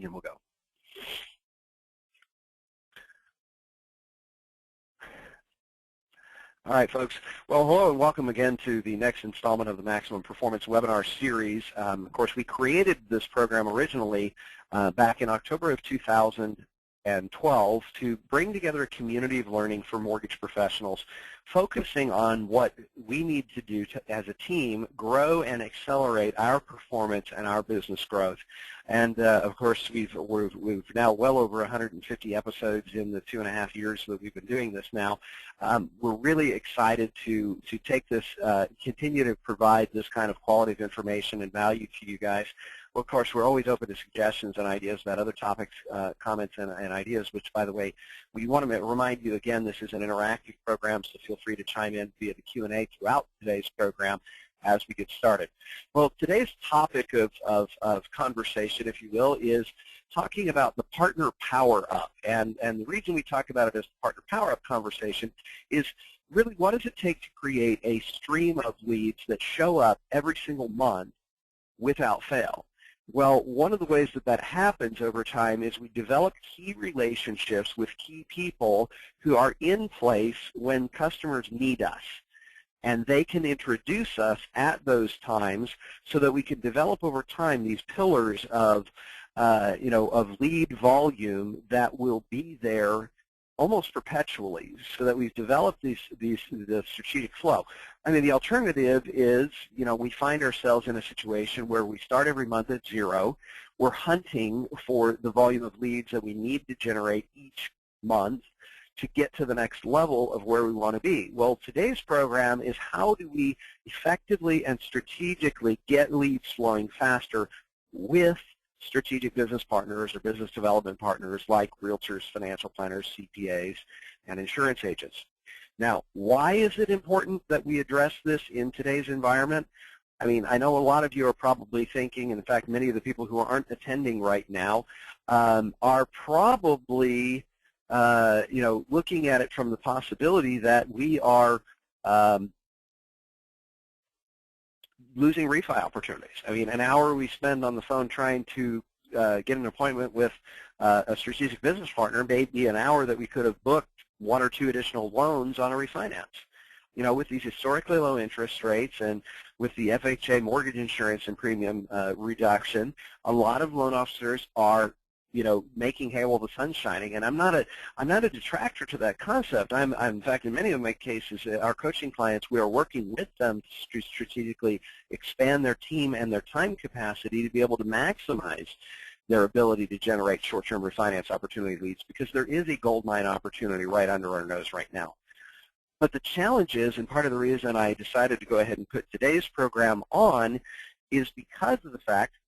and we'll go. All right, folks. Well, hello and welcome again to the next installment of the Maximum Performance webinar series. Of course, we created this program originally back in October of 2012 to bring together a community of learning for mortgage professionals, focusing on what we need to do as a team grow and accelerate our performance and our business growth. And of course, we've now well over 150 episodes in the 2.5 years that we've been doing this now. We're really excited to take this, continue to provide this kind of quality of information and value to you guys. Well, of course, we're always open to suggestions and ideas about other topics, comments, and ideas, which, by the way, we want to remind you again, this is an interactive program, so feel free to chime in via the Q&A throughout today's program as we get started. Well, today's topic of conversation, if you will, is talking about the partner power-up. And the reason we talk about it as the partner power-up conversation is really what does it take to create a stream of leads that show up every single month without fail? Well, one of the ways that that happens over time is we develop key relationships with key people who are in place when customers need us. And they can introduce us at those times so that we can develop over time these pillars of, of lead volume that will be there almost perpetually, so that we've developed the strategic flow. I mean, the alternative is, we find ourselves in a situation where we start every month at 0. We're hunting for the volume of leads that we need to generate each month to get to the next level of where we want to be. Well, today's program is how do we effectively and strategically get leads flowing faster with strategic business partners or business development partners like realtors, financial planners, CPAs, and insurance agents. Now, why is it important that we address this in today's environment? I mean, I know a lot of you are probably thinking, and in fact, many of the people who aren't attending right now are probably looking at it from the possibility that we are losing refi opportunities. I mean, an hour we spend on the phone trying to get an appointment with a strategic business partner may be an hour that we could have booked 1 or 2 additional loans on a refinance. With these historically low interest rates and with the FHA mortgage insurance and premium reduction, a lot of loan officers are making hay while the sun's shining, and I'm not a detractor to that concept. I'm in fact, in many of my cases, our coaching clients, we are working with them to strategically expand their team and their time capacity to be able to maximize their ability to generate short-term refinance opportunity leads, because there is a gold mine opportunity right under our nose right now. But the challenge is, and part of the reason I decided to go ahead and put today's program on, is because of the fact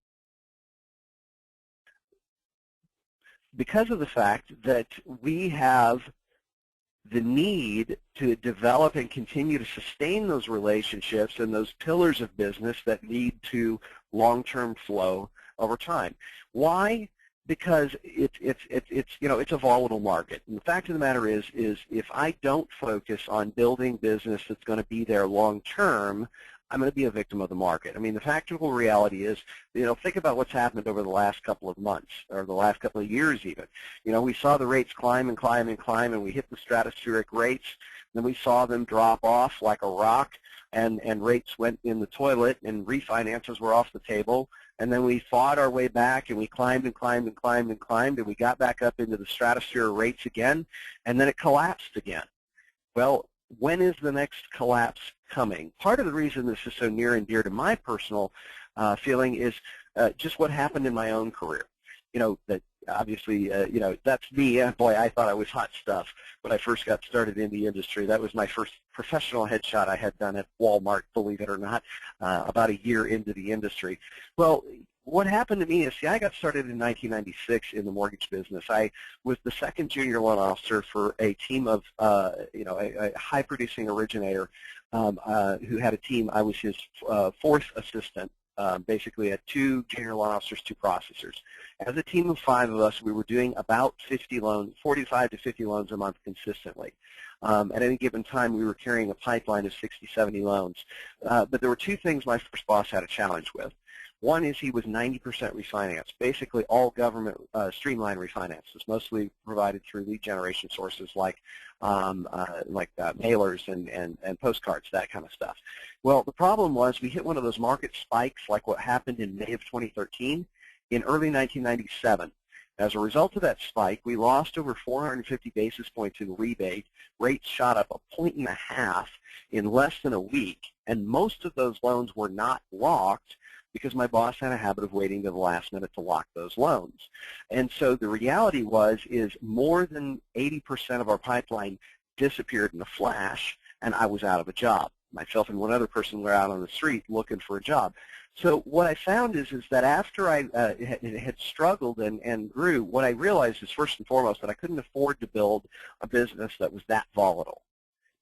that we have the need to develop and continue to sustain those relationships and those pillars of business that lead to long-term flow over time. Why? Because it's a volatile market. And the fact of the matter is if I don't focus on building business that's going to be there long-term, I'm going to be a victim of the market. I mean, the factual reality is, think about what's happened over the last couple of months or the last couple of years even. We saw the rates climb and climb and climb, and we hit the stratospheric rates. Then we saw them drop off like a rock, and rates went in the toilet, and refinances were off the table. And then we fought our way back, and we climbed and climbed and climbed and climbed, and we got back up into the stratosphere of rates again, and then it collapsed again. Well, when is the next collapse coming? Part of the reason this is so near and dear to my personal feeling is just what happened in my own career. That obviously, that's me. Boy, I thought I was hot stuff when I first got started in the industry. That was my first professional headshot I had done at Walmart, believe it or not, about a year into the industry. Well, what happened to me is, I got started in 1996 in the mortgage business. I was the second junior loan officer for a team of, a high-producing originator who had a team. I was his fourth assistant. Basically had 2 junior loan officers, 2 processors. As a team of 5 of us, we were doing about 45 to 50 loans a month consistently. At any given time, we were carrying a pipeline of 60, 70 loans. But there were 2 things my first boss had a challenge with. One is he was 90% refinanced, basically all government streamlined refinances, mostly provided through lead generation sources like mailers and postcards, that kind of stuff. Well, the problem was we hit one of those market spikes like what happened in May of 2013 in early 1997. As a result of that spike, we lost over 450 basis points in rebate. Rates shot up 1.5 points in less than a week, and most of those loans were not locked because my boss had a habit of waiting to the last minute to lock those loans. And so the reality is more than 80% of our pipeline disappeared in a flash, and I was out of a job. Myself and one other person were out on the street looking for a job. So what I found is that after I had struggled and grew, what I realized is first and foremost that I couldn't afford to build a business that was that volatile.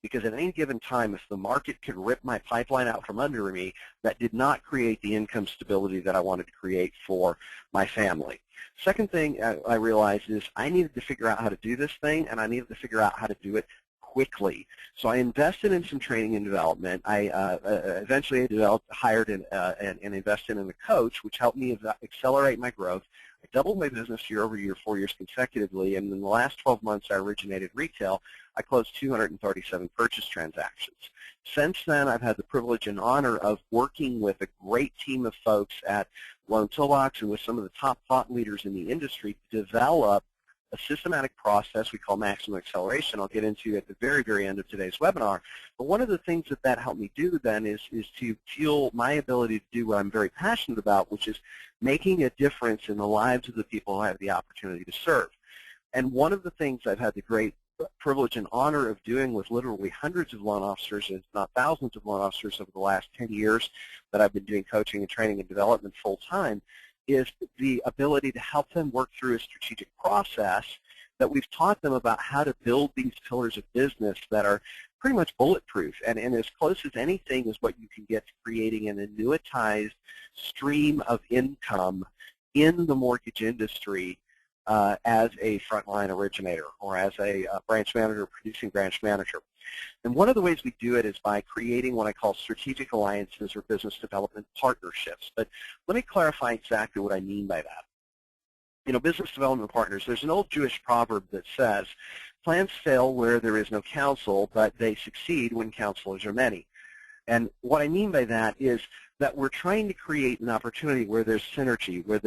Because at any given time, if the market could rip my pipeline out from under me, that did not create the income stability that I wanted to create for my family. Second thing I realized is I needed to figure out how to do this thing, and I needed to figure out how to do it quickly. So I invested in some training and development. I eventually hired and invested in a coach, which helped me accelerate my growth. I doubled my business year over year, 4 years consecutively, and in the last 12 months I originated retail. I closed 237 purchase transactions. Since then, I've had the privilege and honor of working with a great team of folks at Loan Toolbox and with some of the top thought leaders in the industry to develop a systematic process we call maximum acceleration. I'll get into at the very, very end of today's webinar. But one of the things that helped me do then is to fuel my ability to do what I'm very passionate about, which is making a difference in the lives of the people I have the opportunity to serve. And one of the things I've had the great privilege and honor of doing with literally hundreds of loan officers, if not thousands of loan officers over the last 10 years that I've been doing coaching and training and development full time, is the ability to help them work through a strategic process that we've taught them about how to build these pillars of business that are pretty much bulletproof and as close as anything is what you can get to creating an annuitized stream of income in the mortgage industry as a frontline originator or as a branch manager, producing branch manager. And one of the ways we do it is by creating what I call strategic alliances or business development partnerships. But let me clarify exactly what I mean by that. You know, business development partners, there's an old Jewish proverb that says, plans fail where there is no counsel, but they succeed when counselors are many. And what I mean by that is that we're trying to create an opportunity where there's synergy, where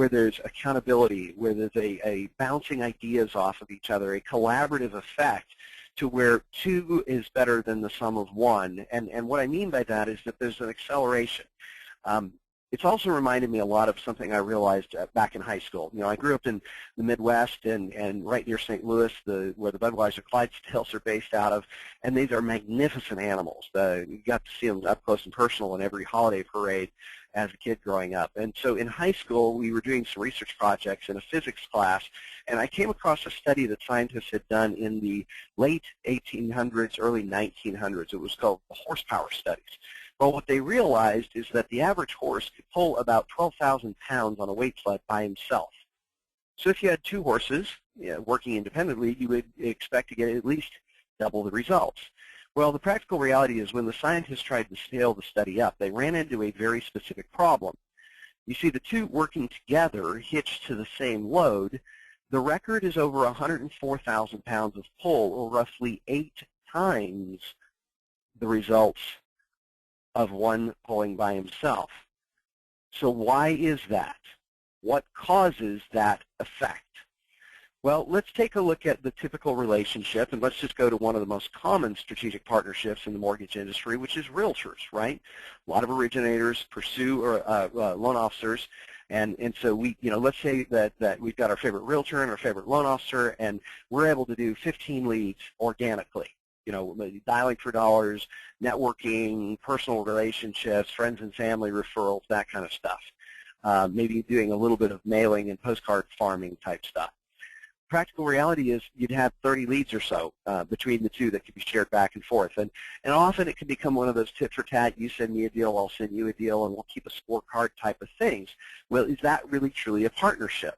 there's accountability, where there's a bouncing ideas off of each other, a collaborative effect to where two is better than the sum of one. And what I mean by that is that there's an acceleration. It's also reminded me a lot of something I realized back in high school. You know, I grew up in the Midwest and right near St. Louis, where the Budweiser Clydesdales are based out of, and these are magnificent animals. You got to see them up close and personal in every holiday parade as a kid growing up. And so in high school, we were doing some research projects in a physics class, and I came across a study that scientists had done in the late 1800s, early 1900s. It was called the horsepower studies. Well, what they realized is that the average horse could pull about 12,000 pounds on a weight sled by himself. So if you had two horses working independently, you would expect to get at least double the results. Well, the practical reality is when the scientists tried to scale the study up, they ran into a very specific problem. You see, the two working together, hitched to the same load, the record is over 104,000 pounds of pull, or roughly 8 times the results of one pulling by himself. So why is that? What causes that effect? Well, let's take a look at the typical relationship, and let's just go to one of the most common strategic partnerships in the mortgage industry, which is realtors, right? A lot of originators pursue loan officers, and so let's say that we've got our favorite realtor and our favorite loan officer, and we're able to do 15 leads organically. You know, dialing for dollars, networking, personal relationships, friends and family referrals, that kind of stuff. Maybe doing a little bit of mailing and postcard farming type stuff. Practical reality is you'd have 30 leads or so between the two that could be shared back and forth. And often it can become one of those tit for tat, you send me a deal, I'll send you a deal, and we'll keep a scorecard type of things. Well, is that really truly a partnership?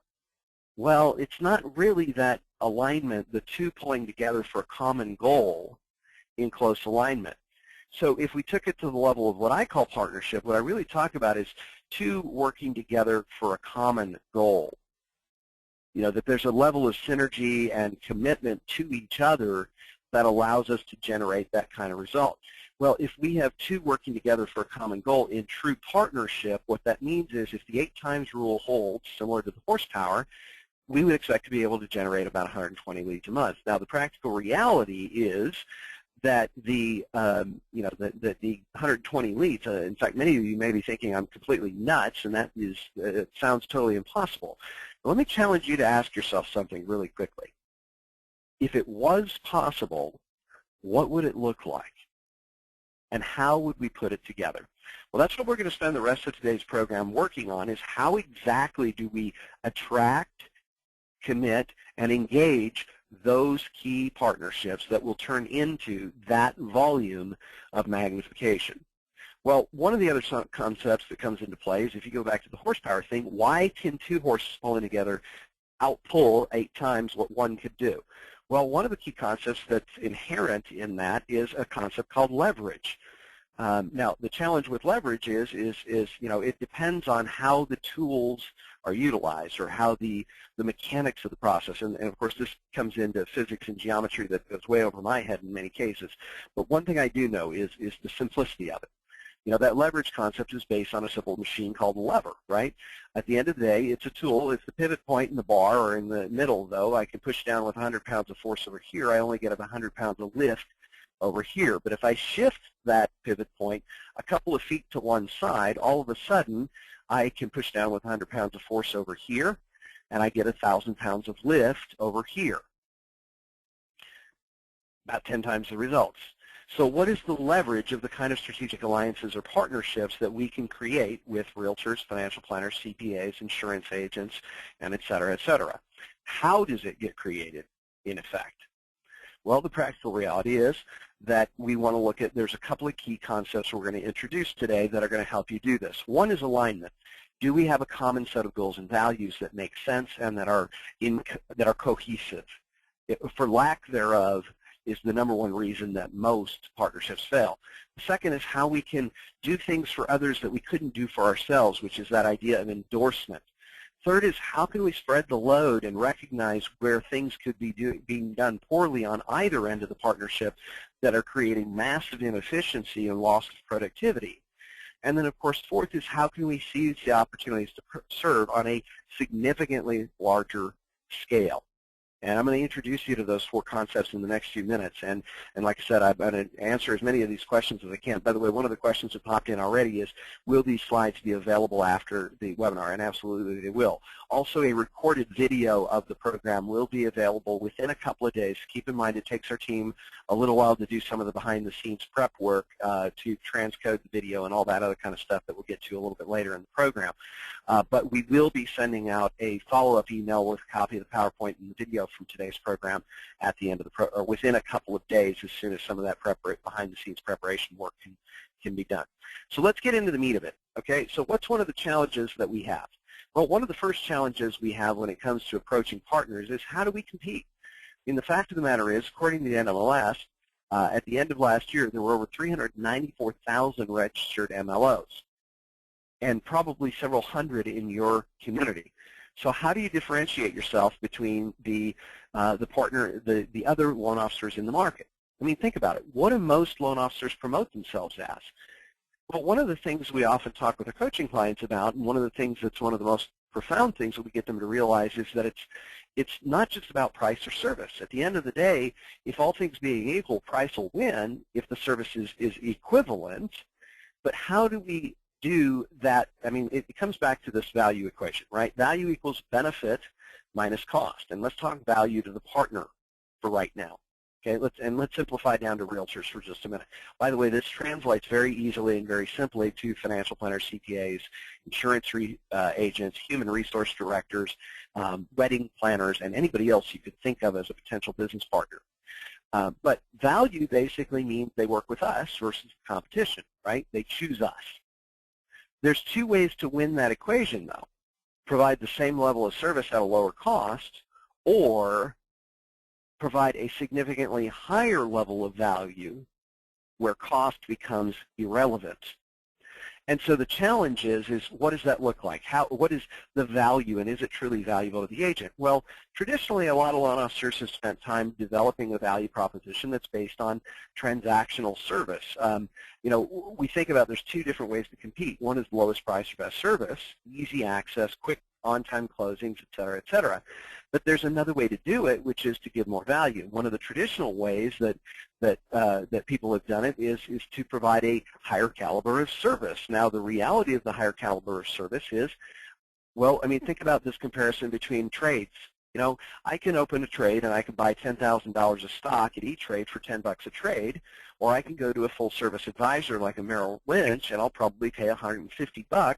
Well, it's not really that alignment, the two pulling together for a common goal in close alignment. So if we took it to the level of what I call partnership, what I really talk about is two working together for a common goal. You know, that there's a level of synergy and commitment to each other that allows us to generate that kind of result. Well, if we have two working together for a common goal in true partnership, what that means is if the 8 times rule holds, similar to the horsepower, we would expect to be able to generate about 120 leads a month. Now, the practical reality is that the 120 leads, in fact, many of you may be thinking I'm completely nuts, and that is, it sounds totally impossible. But let me challenge you to ask yourself something really quickly. If it was possible, what would it look like? And how would we put it together? Well, that's what we're going to spend the rest of today's program working on, is how exactly do we attract, commit, and engage those key partnerships that will turn into that volume of magnification. Well, one of the other concepts that comes into play is if you go back to the horsepower thing, why can 2 horses pulling together outpull 8 times what one could do? Well, one of the key concepts that's inherent in that is a concept called leverage. Now, the challenge with leverage is it depends on how the tools are utilized or how the mechanics of the process. And of course, this comes into physics and geometry that goes way over my head in many cases. But one thing I do know is the simplicity of it. You know, that leverage concept is based on a simple machine called a lever, right? At the end of the day, it's a tool. If the pivot point in the bar or in the middle, though, I can push down with 100 pounds of force over here, I only get 100 pounds of lift over here. But if I shift that pivot point a couple of feet to one side, all of a sudden I can push down with 100 pounds of force over here, and I get 1,000 pounds of lift over here. About 10 times the results. So what is the leverage of the kind of strategic alliances or partnerships that we can create with realtors, financial planners, CPAs, insurance agents, and et cetera, et cetera? How does it get created, in effect? Well, the practical reality is that we want to look at, there's a couple of key concepts we're going to introduce today that are going to help you do this. One is alignment. Do we have a common set of goals and values that make sense and that are cohesive? For lack thereof is the #1 reason that most partnerships fail. The second is how we can do things for others that we couldn't do for ourselves, which is that idea of endorsement. Third is how can we spread the load and recognize where things could be being done poorly on either end of the partnership that are creating massive inefficiency and loss of productivity. And then, of course, fourth is how can we seize the opportunities to serve on a significantly larger scale. And I'm going to introduce you to those 4 concepts in the next few minutes. And like I said, I'm going to answer as many of these questions as I can. By the way, one of the questions that popped in already is, will these slides be available after the webinar? And absolutely they will. Also, a recorded video of the program will be available within a couple of days. Keep in mind it takes our team a little while to do some of the behind-the-scenes prep work to transcode the video and all that other kind of stuff that we'll get to a little bit later in the program. But we will be sending out a follow-up email with a copy of the PowerPoint and the video from today's program at the end of the or within a couple of days, as soon as some of that behind-the-scenes preparation work can be done. So let's get into the meat of it. Okay, so what's one of the challenges that we have? Well, one of the first challenges we have when it comes to approaching partners is how do we compete? And the fact of the matter is, according to the NMLS, at the end of last year, there were over 394,000 registered MLOs, and probably several hundred in your community. So how do you differentiate yourself between the other loan officers in the market? I mean, think about it. What do most loan officers promote themselves as? Well, one of the things we often talk with our coaching clients about, and one of the things that's one of the most profound things that we get them to realize, is that it's not just about price or service. At the end of the day, if all things being equal, price will win if the service is equivalent. But how do we do that? I mean, it comes back to this value equation, right? Value equals benefit minus cost. And let's talk value to the partner for right now. Okay, let's simplify down to realtors for just a minute. By the way, this translates very easily and very simply to financial planners, CPAs, insurance agents, human resource directors, wedding planners, and anybody else you could think of as a potential business partner. But value basically means they work with us versus competition, right? They choose us. There's 2 ways to win that equation, though. Provide the same level of service at a lower cost, or provide a significantly higher level of value where cost becomes irrelevant. And so the challenge is what does that look like? What is the value, and is it truly valuable to the agent? Well, traditionally, a lot of loan officers have spent time developing a value proposition that's based on transactional service. You know, we think about there's two different ways to compete. One is lowest price or best service, easy access, quick on-time closings, et cetera, et cetera. But there's another way to do it, which is to give more value. One of the traditional ways that people have done it is to provide a higher caliber of service. Now, the reality of the higher caliber of service is, well, I mean, think about this comparison between trades. You know, I can open a trade and I can buy $10,000 of stock at E-Trade for $10 a trade, or I can go to a full-service advisor like a Merrill Lynch and I'll probably pay $150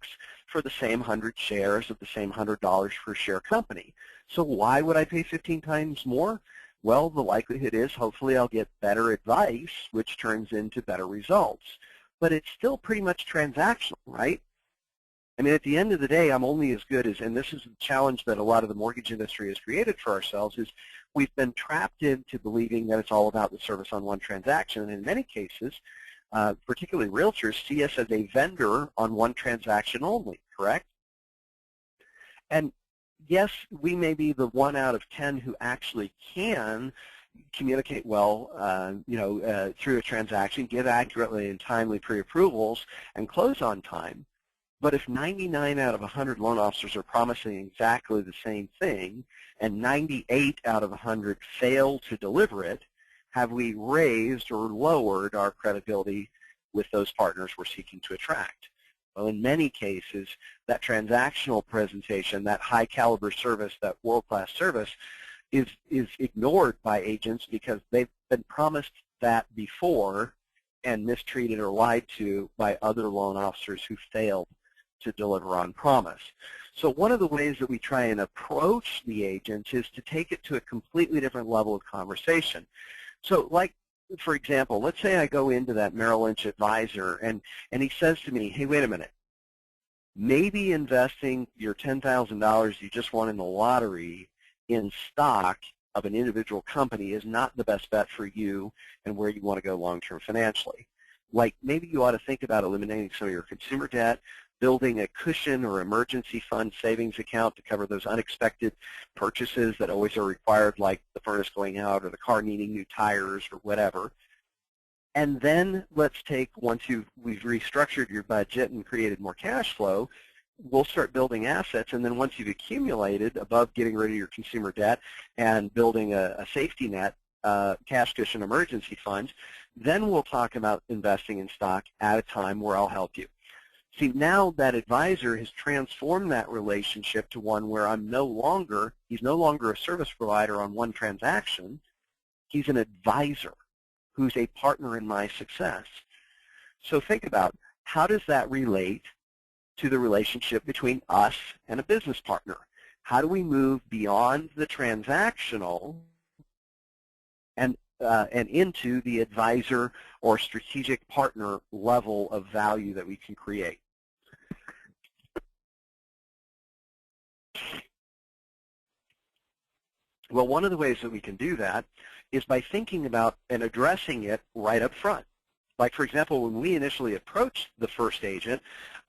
for the same 100 shares of the same $100 per share company. So why would I pay 15 times more? Well, the likelihood is hopefully I'll get better advice, which turns into better results. But it's still pretty much transactional, right? I mean, at the end of the day, I'm only as good as, and this is a challenge that a lot of the mortgage industry has created for ourselves, is we've been trapped into believing that it's all about the service on one transaction. And in many cases, particularly realtors, see us as a vendor on one transaction only, correct? And yes, we may be the 1 out of 10 who actually can communicate well, through a transaction, give accurately and timely pre-approvals, and close on time. But if 99 out of 100 loan officers are promising exactly the same thing, and 98 out of 100 fail to deliver it, have we raised or lowered our credibility with those partners we're seeking to attract? Well, in many cases, that transactional presentation, that high caliber service, that world-class service is ignored by agents because they've been promised that before and mistreated or lied to by other loan officers who failed to deliver on promise. So one of the ways that we try and approach the agents is to take it to a completely different level of conversation. So like, for example, let's say I go into that Merrill Lynch advisor and he says to me, hey, wait a minute, maybe investing your $10,000 you just won in the lottery in stock of an individual company is not the best bet for you and where you want to go long-term financially. Like maybe you ought to think about eliminating some of your consumer debt, building a cushion or emergency fund savings account to cover those unexpected purchases that always are required, like the furnace going out or the car needing new tires or whatever. And then let's take, once we've restructured your budget and created more cash flow, we'll start building assets. And then once you've accumulated above getting rid of your consumer debt and building a safety net, cash cushion emergency fund, then we'll talk about investing in stock at a time where I'll help you. See, now that advisor has transformed that relationship to one where he's no longer a service provider on one transaction. He's an advisor who's a partner in my success. So think about, how does that relate to the relationship between us and a business partner? How do we move beyond the transactional and into the advisor or strategic partner level of value that we can create? Well, one of the ways that we can do that is by thinking about and addressing it right up front. Like, for example, when we initially approached the first agent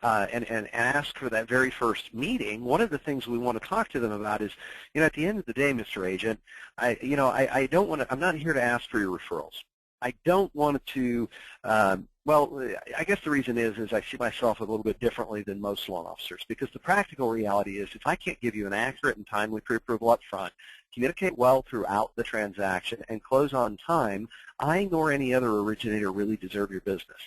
and asked for that very first meeting, one of the things we want to talk to them about is, at the end of the day, Mr. Agent, I don't want to. I'm not here to ask for your referrals. I don't want to. Well, I guess the reason is I see myself a little bit differently than most loan officers, because the practical reality is if I can't give you an accurate and timely pre-approval up front, communicate well throughout the transaction, and close on time, I nor any other originator really deserve your business.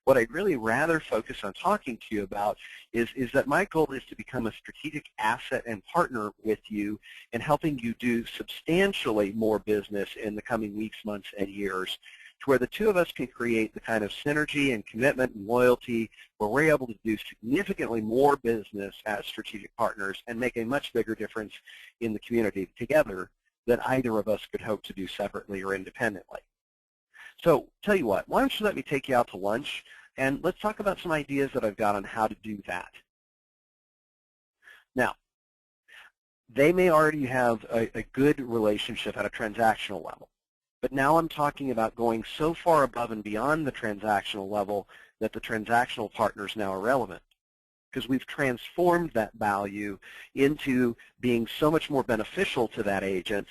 What I'd really rather focus on talking to you about is that my goal is to become a strategic asset and partner with you in helping you do substantially more business in the coming weeks, months, and years, to where the two of us can create the kind of synergy and commitment and loyalty where we're able to do significantly more business as strategic partners and make a much bigger difference in the community together than either of us could hope to do separately or independently. So tell you what, why don't you let me take you out to lunch, and let's talk about some ideas that I've got on how to do that. Now, they may already have a good relationship at a transactional level. But now I'm talking about going so far above and beyond the transactional level that the transactional partner is now irrelevant, because we've transformed that value into being so much more beneficial to that agent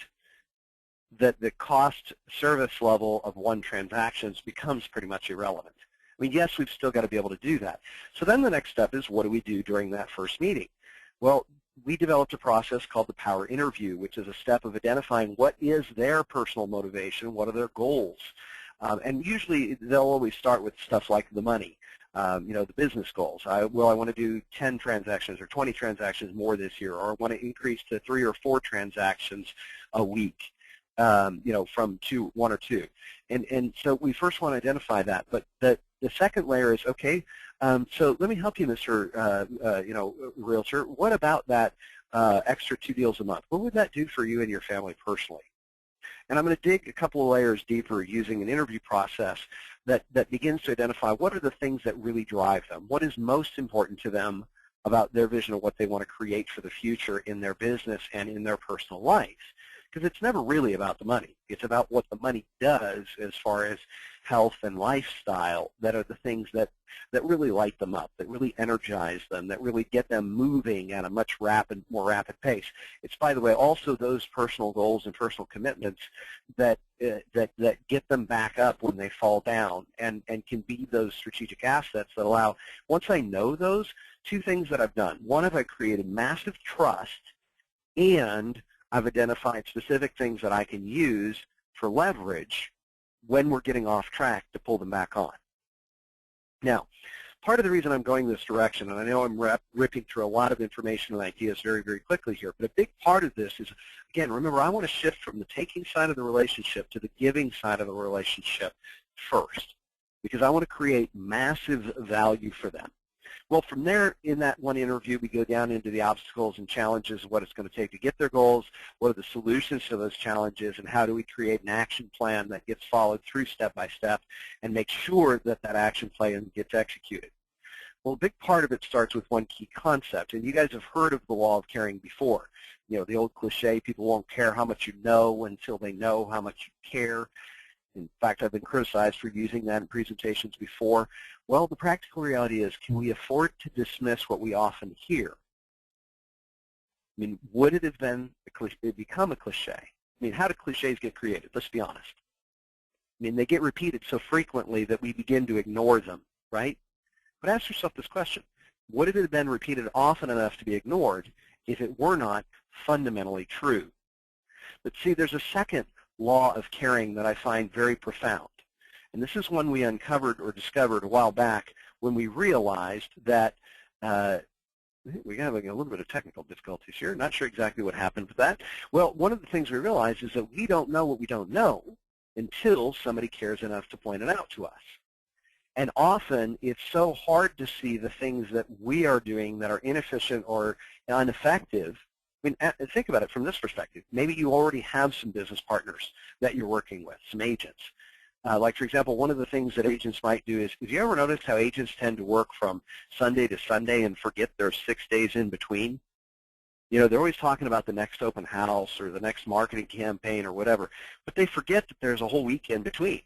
that the cost service level of one transaction becomes pretty much irrelevant. I mean, yes, we've still got to be able to do that. So then the next step is, what do we do during that first meeting? Well, we developed a process called the power interview, which is a step of identifying what is their personal motivation, what are their goals. And usually they'll always start with stuff like the money, the business goals. I want to do 10 transactions or 20 transactions more this year, or I want to increase to 3 or 4 transactions a week, from 1 or 2. And so we first want to identify that. But the second layer is, okay, so let me help you, Mr. Realtor. What about that extra 2 deals a month? What would that do for you and your family personally? And I'm going to dig a couple of layers deeper using an interview process that begins to identify what are the things that really drive them, what is most important to them about their vision of what they want to create for the future in their business and in their personal life. Because it's never really about the money. It's about what the money does as far as health and lifestyle that are the things that really light them up, that really energize them, that really get them moving at a much more rapid pace. It's, by the way, also those personal goals and personal commitments that get them back up when they fall down and can be those strategic assets that allow, once I know those, 2 things that I've done. One, I've created massive trust, and I've identified specific things that I can use for leverage when we're getting off track to pull them back on. Now, part of the reason I'm going this direction, and I know I'm ripping through a lot of information and ideas very, very quickly here, but a big part of this is, again, remember, I want to shift from the taking side of the relationship to the giving side of the relationship first, because I want to create massive value for them. Well, from there, in that one interview, we go down into the obstacles and challenges of what it's going to take to get their goals, what are the solutions to those challenges, and how do we create an action plan that gets followed through step by step and make sure that that action plan gets executed. Well, a big part of it starts with one key concept, and you guys have heard of the law of caring before. The old cliche, people won't care how much you know until they know how much you care. In fact, I've been criticized for using that in presentations before. Well, the practical reality is, can we afford to dismiss what we often hear? I mean, would it have become a cliche? I mean, how do cliches get created? Let's be honest. I mean, they get repeated so frequently that we begin to ignore them, right? But ask yourself this question. Would it have been repeated often enough to be ignored if it were not fundamentally true? But see, there's a second law of caring that I find very profound. And this is one we uncovered or discovered a while back when we realized that we're having a little bit of technical difficulties here. Not sure exactly what happened with that. Well, one of the things we realized is that we don't know what we don't know until somebody cares enough to point it out to us. And often it's so hard to see the things that we are doing that are inefficient or ineffective. I mean, think about it from this perspective. Maybe you already have some business partners that you're working with, some agents. Like, for example, one of the things that agents might do is, have you ever noticed how agents tend to work from Sunday to Sunday and forget there's 6 days in between? They're always talking about the next open house or the next marketing campaign or whatever, but they forget that there's a whole week in between.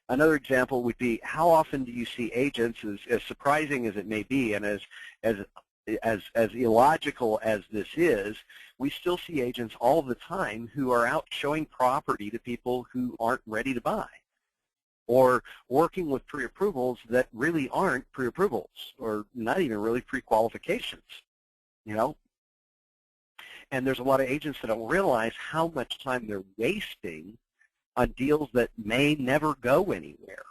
Another example would be, how often do you see agents, as surprising as it may be, and as illogical as this is, we still see agents all the time who are out showing property to people who aren't ready to buy, or working with pre-approvals that really aren't pre-approvals, or not even really pre-qualifications, And there's a lot of agents that don't realize how much time they're wasting on deals that may never go anywhere,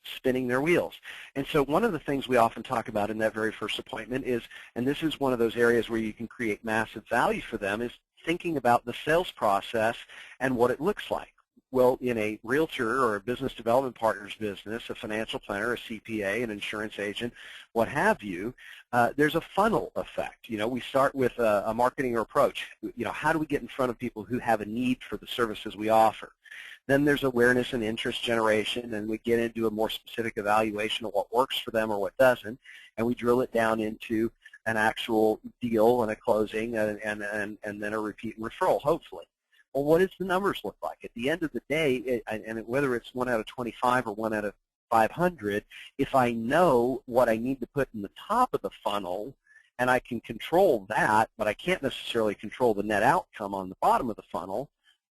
spinning their wheels. And so one of the things we often talk about in that very first appointment is, and this is one of those areas where you can create massive value for them, is thinking about the sales process and what it looks like. Well, in a realtor or a business development partner's business, a financial planner, a CPA, an insurance agent, what have you, there's a funnel effect. We start with a marketing approach. How do we get in front of people who have a need for the services we offer? Then there's awareness and interest generation, and we get into a more specific evaluation of what works for them or what doesn't, and we drill it down into an actual deal and a closing and then a repeat and referral, hopefully. Well, what does the numbers look like? At the end of the day, and whether it's 1 out of 25 or 1 out of 500, if I know what I need to put in the top of the funnel, and I can control that, but I can't necessarily control the net outcome on the bottom of the funnel.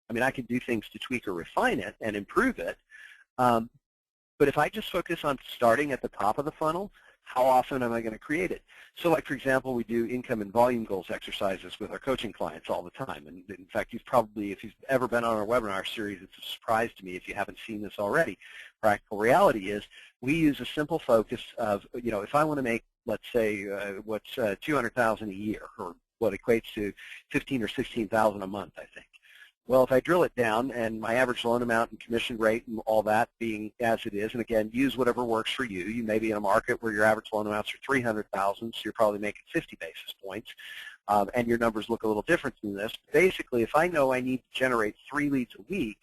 I mean, I can do things to tweak or refine it and improve it. But if I just focus on starting at the top of the funnel, how often am I going to create it? So like, for example, we do income and volume goals exercises with our coaching clients all the time. And in fact, if you've ever been on our webinar series, it's a surprise to me if you haven't seen this already. Practical reality is we use a simple focus of, if I want to make, let's say, what's $200,000 a year, or what equates to $15,000 or $16,000 a month, I think. Well, if I drill it down, and my average loan amount and commission rate and all that being as it is, and again, use whatever works for you. You may be in a market where your average loan amounts are $300,000, so you're probably making 50 basis points, and your numbers look a little different than this. Basically, if I know I need to generate 3 leads a week,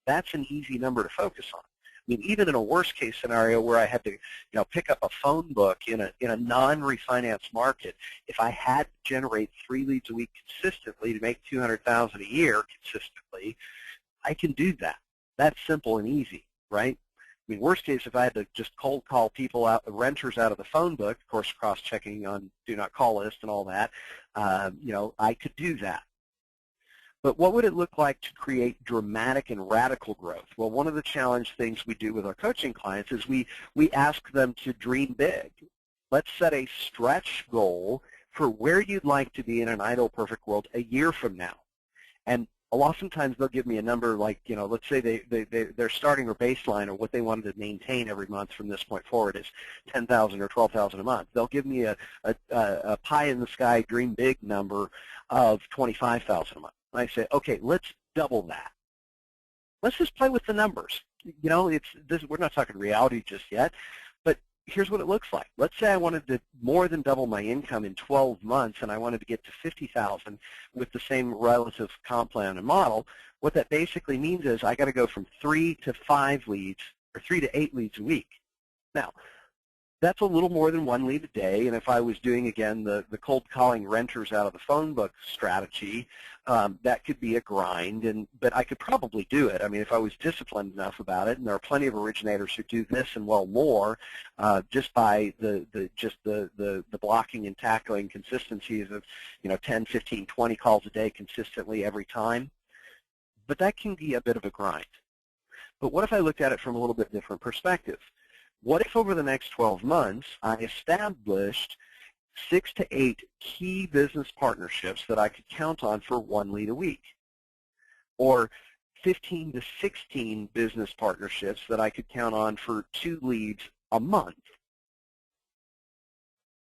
that's an easy number to focus on. I mean, even in a worst-case scenario where I had to, pick up a phone book in a non-refinance market, if I had to generate 3 leads a week consistently to make $200,000 a year consistently, I can do that. That's simple and easy, right? I mean, worst case, if I had to just cold call people out, renters out of the phone book, of course, cross-checking on do not call list and all that, I could do that. But what would it look like to create dramatic and radical growth? Well, one of the challenge things we do with our coaching clients is we ask them to dream big. Let's set a stretch goal for where you'd like to be in an ideal perfect world a year from now. And oftentimes they'll give me a number like, let's say their starting or baseline or what they wanted to maintain every month from this point forward is $10,000 or $12,000 a month. They'll give me a pie in the sky dream big number of $25,000 a month. I say, okay, let's double that. Let's just play with the numbers. We're not talking reality just yet, but here's what it looks like. Let's say I wanted to more than double my income in 12 months, and I wanted to get to $50,000 with the same relative comp plan and model. What that basically means is I got to go from 3 to 5 leads, or 3 to 8 leads a week. Now, that's a little more than 1 lead a day, and if I was doing, again, the cold calling renters out of the phone book strategy, that could be a grind, but I could probably do it. I mean, if I was disciplined enough about it, and there are plenty of originators who do this and well more, just by the blocking and tackling consistencies of 10, 15, 20 calls a day consistently every time. But that can be a bit of a grind. But what if I looked at it from a little bit different perspective? What if over the next 12 months I established 6 to 8 key business partnerships that I could count on for 1 lead a week, or 15 to 16 business partnerships that I could count on for 2 leads a month?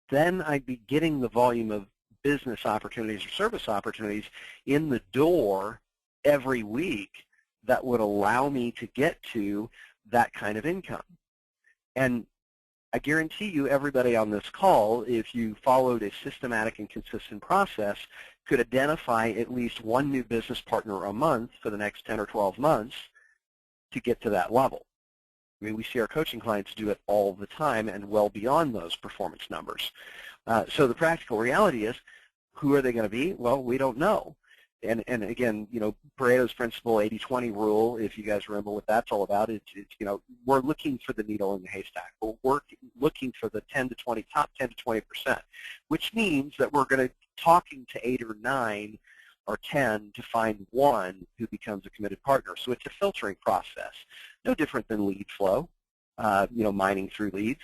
Then I'd be getting the volume of business opportunities or service opportunities in the door every week that would allow me to get to that kind of income. And I guarantee you everybody on this call, if you followed a systematic and consistent process, could identify at least 1 new business partner a month for the next 10 or 12 months to get to that level. I mean, we see our coaching clients do it all the time and well beyond those performance numbers. So the practical reality is, who are they going to be? Well, we don't know. And again, Pareto's principle, 80-20 rule, if you guys remember what that's all about, it's we're looking for the needle in the haystack. We're looking for the top 10 to 20%, which means that we're going to talking to 8 or 9 or 10 to find 1 who becomes a committed partner. So it's a filtering process, no different than lead flow, mining through leads.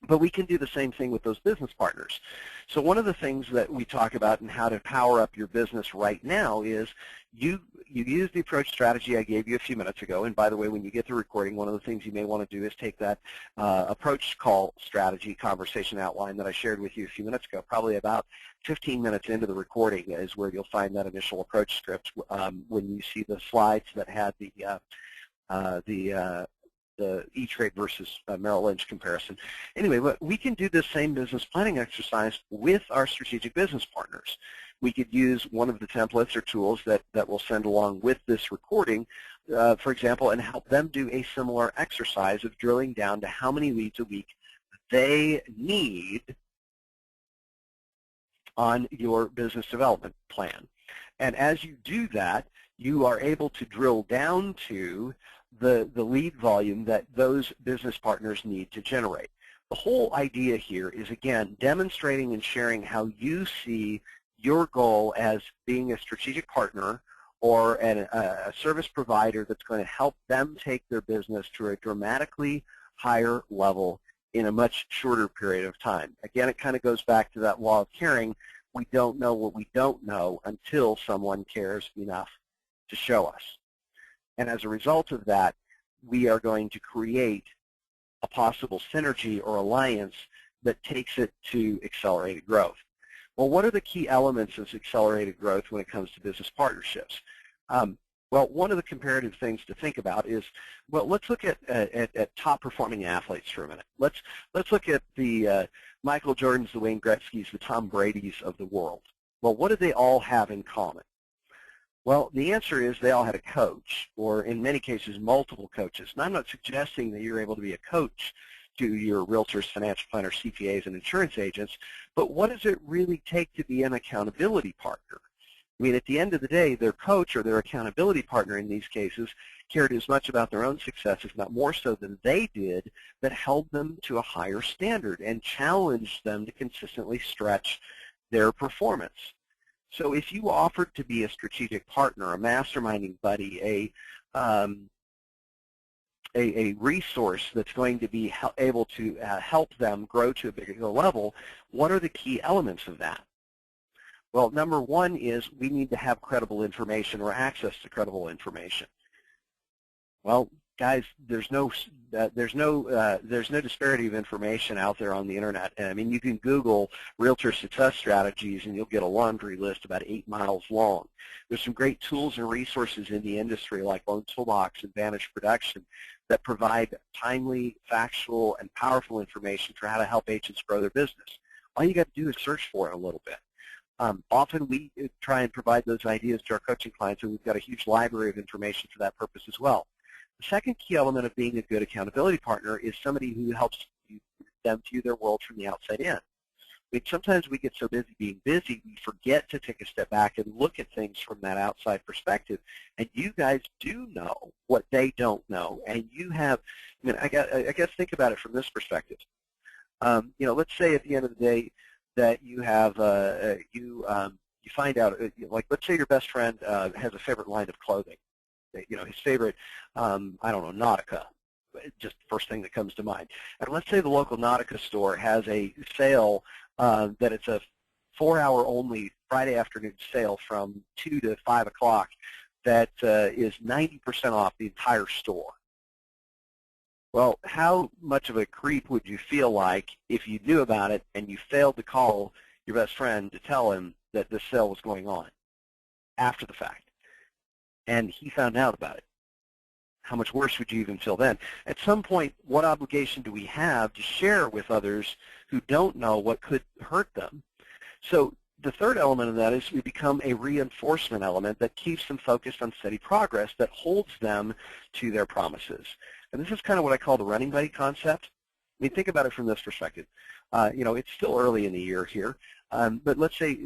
But we can do the same thing with those business partners. So one of the things that we talk about in how to power up your business right now is you use the approach strategy I gave you a few minutes ago. And by the way, when you get the recording, one of the things you may want to do is take that approach call strategy conversation outline that I shared with you a few minutes ago. Probably about 15 minutes into the recording is where you'll find that initial approach script when you see the slides that had the E-Trade versus Merrill Lynch comparison. Anyway, but we can do this same business planning exercise with our strategic business partners. We could use one of the templates or tools that we'll send along with this recording, for example, and help them do a similar exercise of drilling down to how many leads a week they need on your business development plan. And as you do that, you are able to drill down to the lead volume that those business partners need to generate. The whole idea here is, again, demonstrating and sharing how you see your goal as being a strategic partner or a service provider that's going to help them take their business to a dramatically higher level in a much shorter period of time. Again, it kind of goes back to that law of caring. We don't know what we don't know until someone cares enough to show us. And as a result of that, we are going to create a possible synergy or alliance that takes it to accelerated growth. Well, what are the key elements of accelerated growth when it comes to business partnerships? Well, one of the comparative things to think about is, well, let's look at top-performing athletes for a minute. Let's look at the Michael Jordans, the Wayne Gretzky's, the Tom Brady's of the world. Well, what do they all have in common? Well, the answer is they all had a coach, or in many cases, multiple coaches. And I'm not suggesting that you're able to be a coach to your realtors, financial planners, CPAs, and insurance agents, but what does it really take to be an accountability partner? I mean, at the end of the day, their coach or their accountability partner in these cases cared as much about their own success, if not more so than they did, that held them to a higher standard and challenged them to consistently stretch their performance. So if you offered to be a strategic partner, a masterminding buddy, a resource that's going to be able to help them grow to a bigger level, what are the key elements of that? Well, number one is we need to have credible information or access to credible information. Well, guys, there's no disparity of information out there on the internet. I mean, you can Google realtor success strategies and you'll get a laundry list about 8 miles long. There's some great tools and resources in the industry like Loan Toolbox and Vantage Production that provide timely, factual, and powerful information for how to help agents grow their business. All you got to do is search for it a little bit. Often we try and provide those ideas to our coaching clients, and we've got a huge library of information for that purpose as well. The second key element of being a good accountability partner is somebody who helps them view their world from the outside in. I mean, sometimes we get so busy being busy, we forget to take a step back and look at things from that outside perspective. And you guys do know what they don't know, and you have. I mean, I guess think about it from this perspective. You know, let's say at the end of the day that you have you find out, like, let's say your best friend has a favorite line of clothing. You know, his favorite, I don't know, Nautica, just the first thing that comes to mind. And let's say the local Nautica store has a sale that it's a 4-hour only Friday afternoon sale from 2 to 5 o'clock that is 90% off the entire store. Well, how much of a creep would you feel like if you knew about it and you failed to call your best friend to tell him that this sale was going on after the fact, and he found out about it? How much worse would you even feel then? At some point, what obligation do we have to share with others who don't know what could hurt them? So the third element of that is we become a reinforcement element that keeps them focused on steady progress, that holds them to their promises. And this is kind of what I call the running buddy concept. I mean, think about it from this perspective. You know, it's still early in the year here, but let's say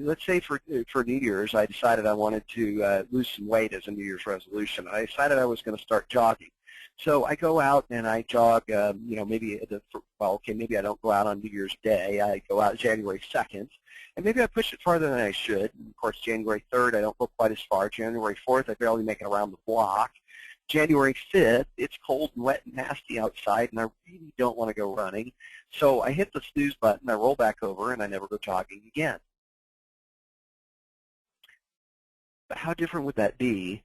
for New Year's, I decided I wanted to lose some weight as a New Year's resolution. I decided I was going to start jogging. So I go out and I jog. You know, maybe maybe I don't go out on New Year's Day. I go out January 2nd, and maybe I push it farther than I should. And of course, January 3rd, I don't go quite as far. January 4th, I barely make it around the block. January 5th, it's cold and wet and nasty outside, and I really don't want to go running. So I hit the snooze button, I roll back over, and I never go jogging again. But how different would that be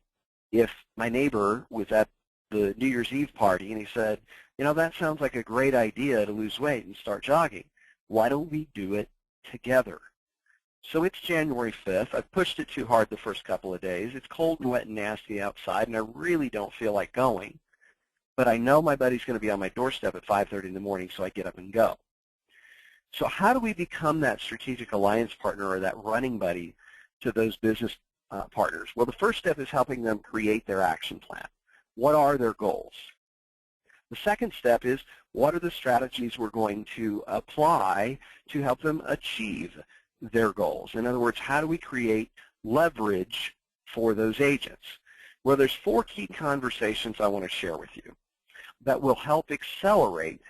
if my neighbor was at the New Year's Eve party and he said, you know, that sounds like a great idea to lose weight and start jogging. Why don't we do it together? So it's January 5th. I've pushed it too hard the first couple of days. It's cold and wet and nasty outside, and I really don't feel like going. But I know my buddy's going to be on my doorstep at 5:30 in the morning, so I get up and go. So how do we become that strategic alliance partner or that running buddy to those business partners? Well, the first step is helping them create their action plan. What are their goals? The second step is, what are the strategies we're going to apply to help them achieve their goals? In other words, how do we create leverage for those agents? Well, there's 4 key conversations I want to share with you that will help accelerate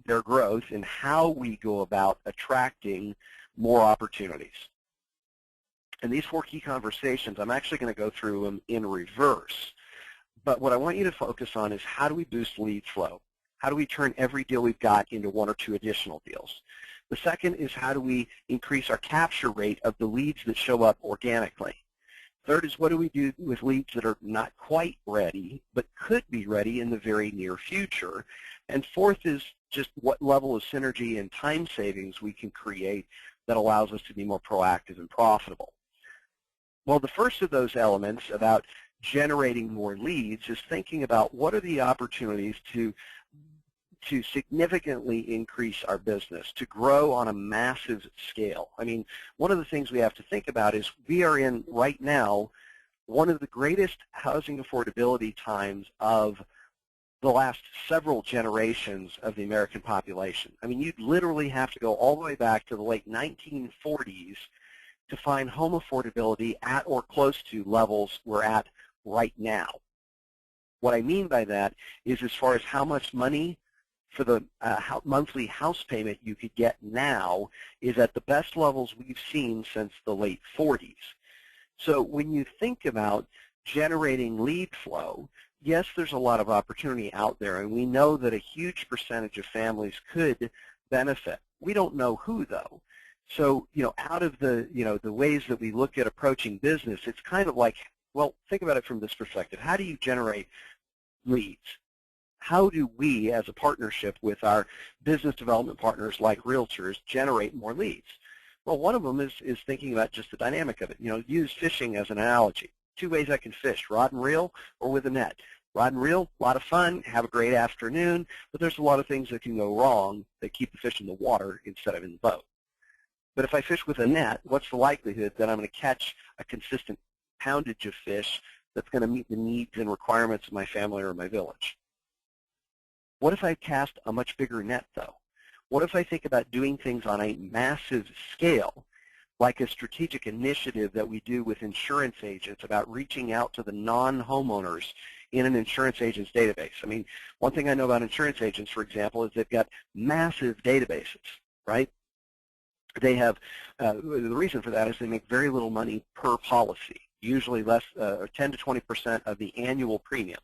their growth in how we go about attracting more opportunities. And these 4 key conversations, I'm actually going to go through them in reverse. But what I want you to focus on is how do we boost lead flow? How do we turn every deal we've got into 1 or 2 additional deals? The second is how do we increase our capture rate of the leads that show up organically? Third is what do we do with leads that are not quite ready but could be ready in the very near future? And fourth is just what level of synergy and time savings we can create that allows us to be more proactive and profitable. Well, the first of those elements about generating more leads is thinking about what are the opportunities to significantly increase our business, to grow on a massive scale. I mean, one of the things we have to think about is we are in, right now, one of the greatest housing affordability times of the last several generations of the American population. I mean, you'd literally have to go all the way back to the late 1940s to find home affordability at or close to levels we're at right now. What I mean by that is as far as how much money for the monthly house payment you could get now is at the best levels we've seen since the late 40s. So when you think about generating lead flow, yes, there's a lot of opportunity out there, and we know that a huge percentage of families could benefit. We don't know who, though. So, out of the, the ways that we look at approaching business, it's kind of like, well, think about it from this perspective. How do you generate leads? How do we, as a partnership with our business development partners like realtors, generate more leads? Well, one of them is thinking about just the dynamic of it. Use fishing as an analogy. 2 ways I can fish, rod and reel or with a net. Rod and reel, a lot of fun, have a great afternoon, but there's a lot of things that can go wrong that keep the fish in the water instead of in the boat. But if I fish with a net, what's the likelihood that I'm going to catch a consistent poundage of fish that's going to meet the needs and requirements of my family or my village? What if I cast a much bigger net, though? What if I think about doing things on a massive scale, like a strategic initiative that we do with insurance agents about reaching out to the non-homeowners in an insurance agent's database? I mean, one thing I know about insurance agents, for example, is they've got massive databases, right? They have, the reason for that is they make very little money per policy, usually less, 10 to 20% of the annual premium.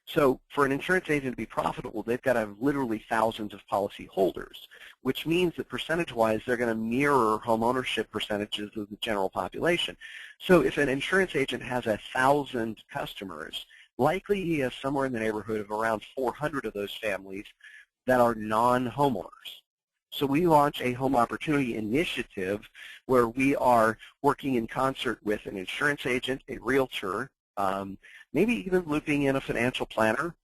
So for an insurance agent to be profitable, they've got to have literally thousands of policy holders, which means that percentage-wise, they're going to mirror home ownership percentages of the general population. So if an insurance agent has 1,000 customers, likely he has somewhere in the neighborhood of around 400 of those families that are non-homeowners. So we launch a home opportunity initiative where we are working in concert with an insurance agent, a realtor, maybe even looping in a financial planner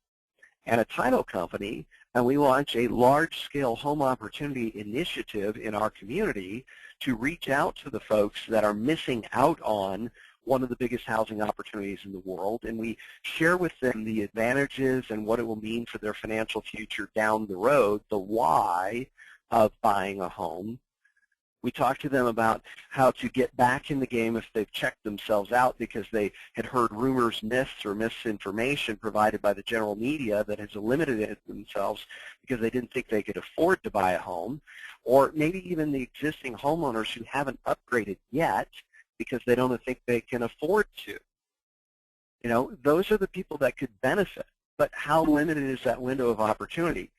and a title company, and we launch a large-scale home opportunity initiative in our community to reach out to the folks that are missing out on one of the biggest housing opportunities in the world, and we share with them the advantages and what it will mean for their financial future down the road, the why of buying a home. We talk to them about how to get back in the game if they've checked themselves out because they had heard rumors, myths, or misinformation provided by the general media that has eliminated themselves because they didn't think they could afford to buy a home, or maybe even the existing homeowners who haven't upgraded yet because they don't think they can afford to. Those are the people that could benefit, but how limited is that window of opportunity?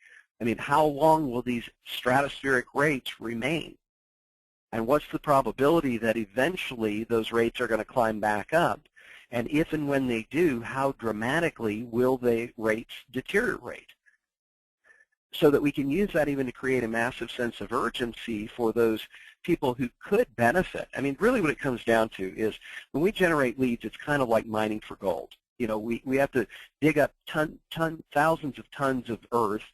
I mean, how long will these stratospheric rates remain? And what's the probability that eventually those rates are going to climb back up? And if and when they do, how dramatically will the rates deteriorate? So that we can use that even to create a massive sense of urgency for those people who could benefit. I mean, really what it comes down to is when we generate leads, it's kind of like mining for gold. We have to dig up thousands of tons of earth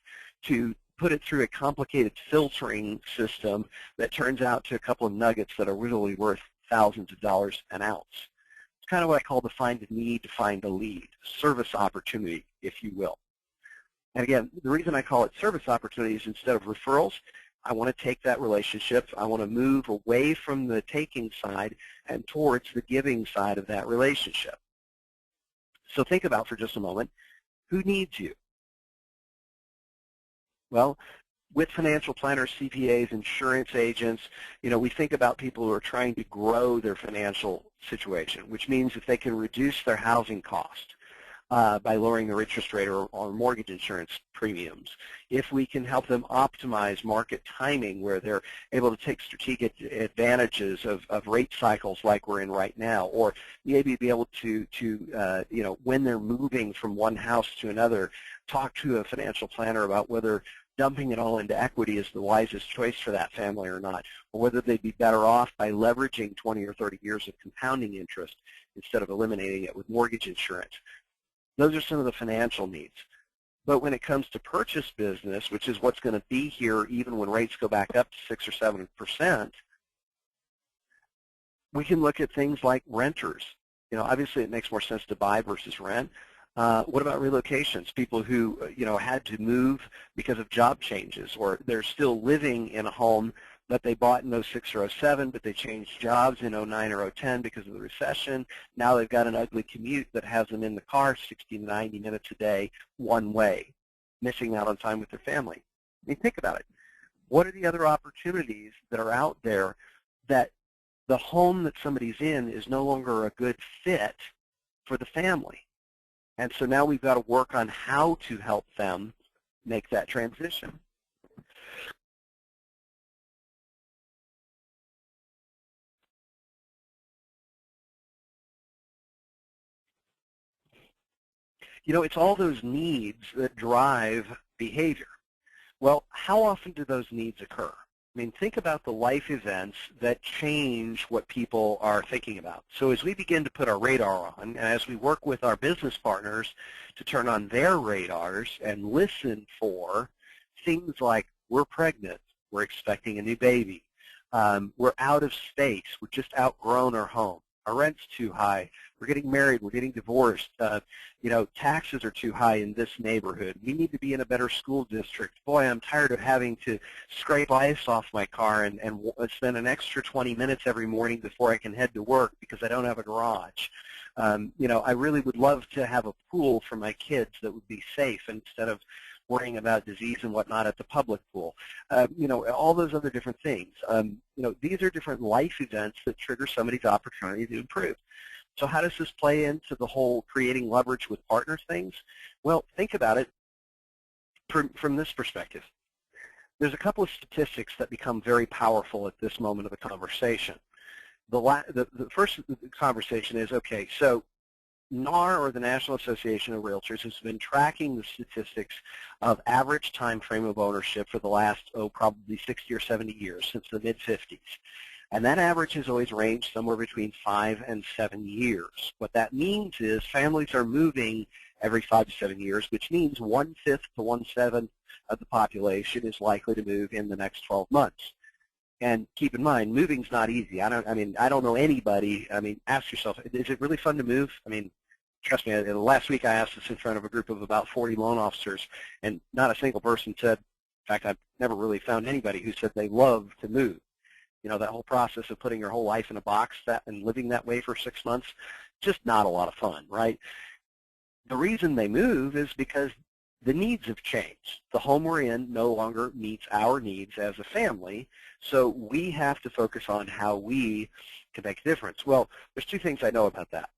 to put it through a complicated filtering system that turns out to a couple of nuggets that are really worth thousands of dollars an ounce. It's kind of what I call the find a need to find a lead, service opportunity, if you will. And again, the reason I call it service opportunities instead of referrals, I want to take that relationship, I want to move away from the taking side and towards the giving side of that relationship. So think about for just a moment, who needs you? Well, with financial planners, CPAs, insurance agents, we think about people who are trying to grow their financial situation, which means if they can reduce their housing cost by lowering their interest rate or mortgage insurance premiums, if we can help them optimize market timing where they're able to take strategic advantages of rate cycles like we're in right now, or maybe be able to when they're moving from one house to another, talk to a financial planner about whether dumping it all into equity is the wisest choice for that family or not, or whether they'd be better off by leveraging 20 or 30 years of compounding interest instead of eliminating it with mortgage insurance. Those are some of the financial needs. But when it comes to purchase business, which is what's going to be here even when rates go back up to 6 or 7%, we can look at things like renters. Obviously it makes more sense to buy versus rent. What about relocations? People who, had to move because of job changes, or they're still living in a home that they bought in 06 or 07, but they changed jobs in 09 or 010 because of the recession. Now they've got an ugly commute that has them in the car 60 to 90 minutes a day, one way, missing out on time with their family. I mean, think about it. What are the other opportunities that are out there that the home that somebody's in is no longer a good fit for the family? And so now we've got to work on how to help them make that transition. It's all those needs that drive behavior. Well, how often do those needs occur? I mean, think about the life events that change what people are thinking about. So as we begin to put our radar on, and as we work with our business partners to turn on their radars and listen for things like we're pregnant, we're expecting a new baby, we're out of space, we're just outgrown our home, our rent's too high, we're getting married, we're getting divorced, taxes are too high in this neighborhood, we need to be in a better school district, boy, I'm tired of having to scrape ice off my car and spend an extra 20 minutes every morning before I can head to work because I don't have a garage. I really would love to have a pool for my kids that would be safe instead of worrying about disease and whatnot at the public pool. All those other different things. These are different life events that trigger somebody's opportunity to improve. So how does this play into the whole creating leverage with partners things? Well, think about it from this perspective. There's a couple of statistics that become very powerful at this moment of the conversation. The first conversation is, okay, so NAR, or the National Association of Realtors, has been tracking the statistics of average time frame of ownership for the last, probably 60 or 70 years, since the mid-50s. And that average has always ranged somewhere between 5 and 7 years. What that means is families are moving every 5 to 7 years, which means 1/5 to 1/7 of the population is likely to move in the next 12 months. And keep in mind, moving's not easy. I don't know anybody. Ask yourself, is it really fun to move? Trust me, last week I asked this in front of a group of about 40 loan officers, and not a single person said, in fact, I've never really found anybody who said they love to move. That whole process of putting your whole life in a box and living that way for 6 months, just not a lot of fun, right? The reason they move is because the needs have changed. The home we're in no longer meets our needs as a family, so we have to focus on how we can make a difference. Well, there's two things I know about that.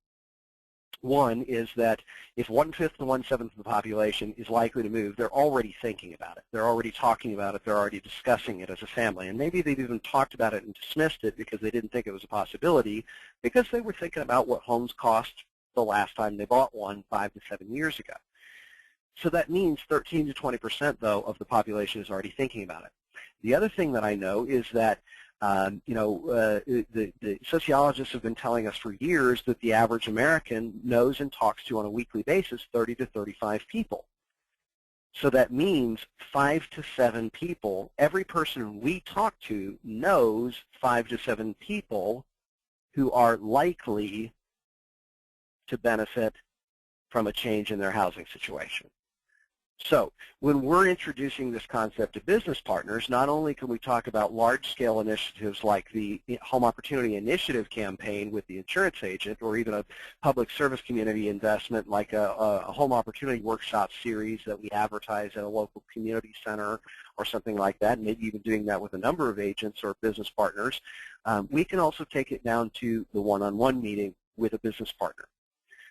One is that if 1/5 to 1/7 of the population is likely to move, they're already thinking about it. They're already talking about it. They're already discussing it as a family. And maybe they've even talked about it and dismissed it because they didn't think it was a possibility, because they were thinking about what homes cost the last time they bought one 5 to 7 years ago. So that means 13 to 20%, though, of the population is already thinking about it. The other thing that I know is that the sociologists have been telling us for years that the average American knows and talks to on a weekly basis 30 to 35 people. So that means 5 to 7 people. Every person we talk to knows 5 to 7 people who are likely to benefit from a change in their housing situation. So when we're introducing this concept to business partners, not only can we talk about large-scale initiatives like the Home Opportunity Initiative campaign with the insurance agent, or even a public service community investment like a Home Opportunity Workshop series that we advertise at a local community center or something like that, maybe even doing that with a number of agents or business partners. We can also take it down to the one-on-one meeting with a business partner.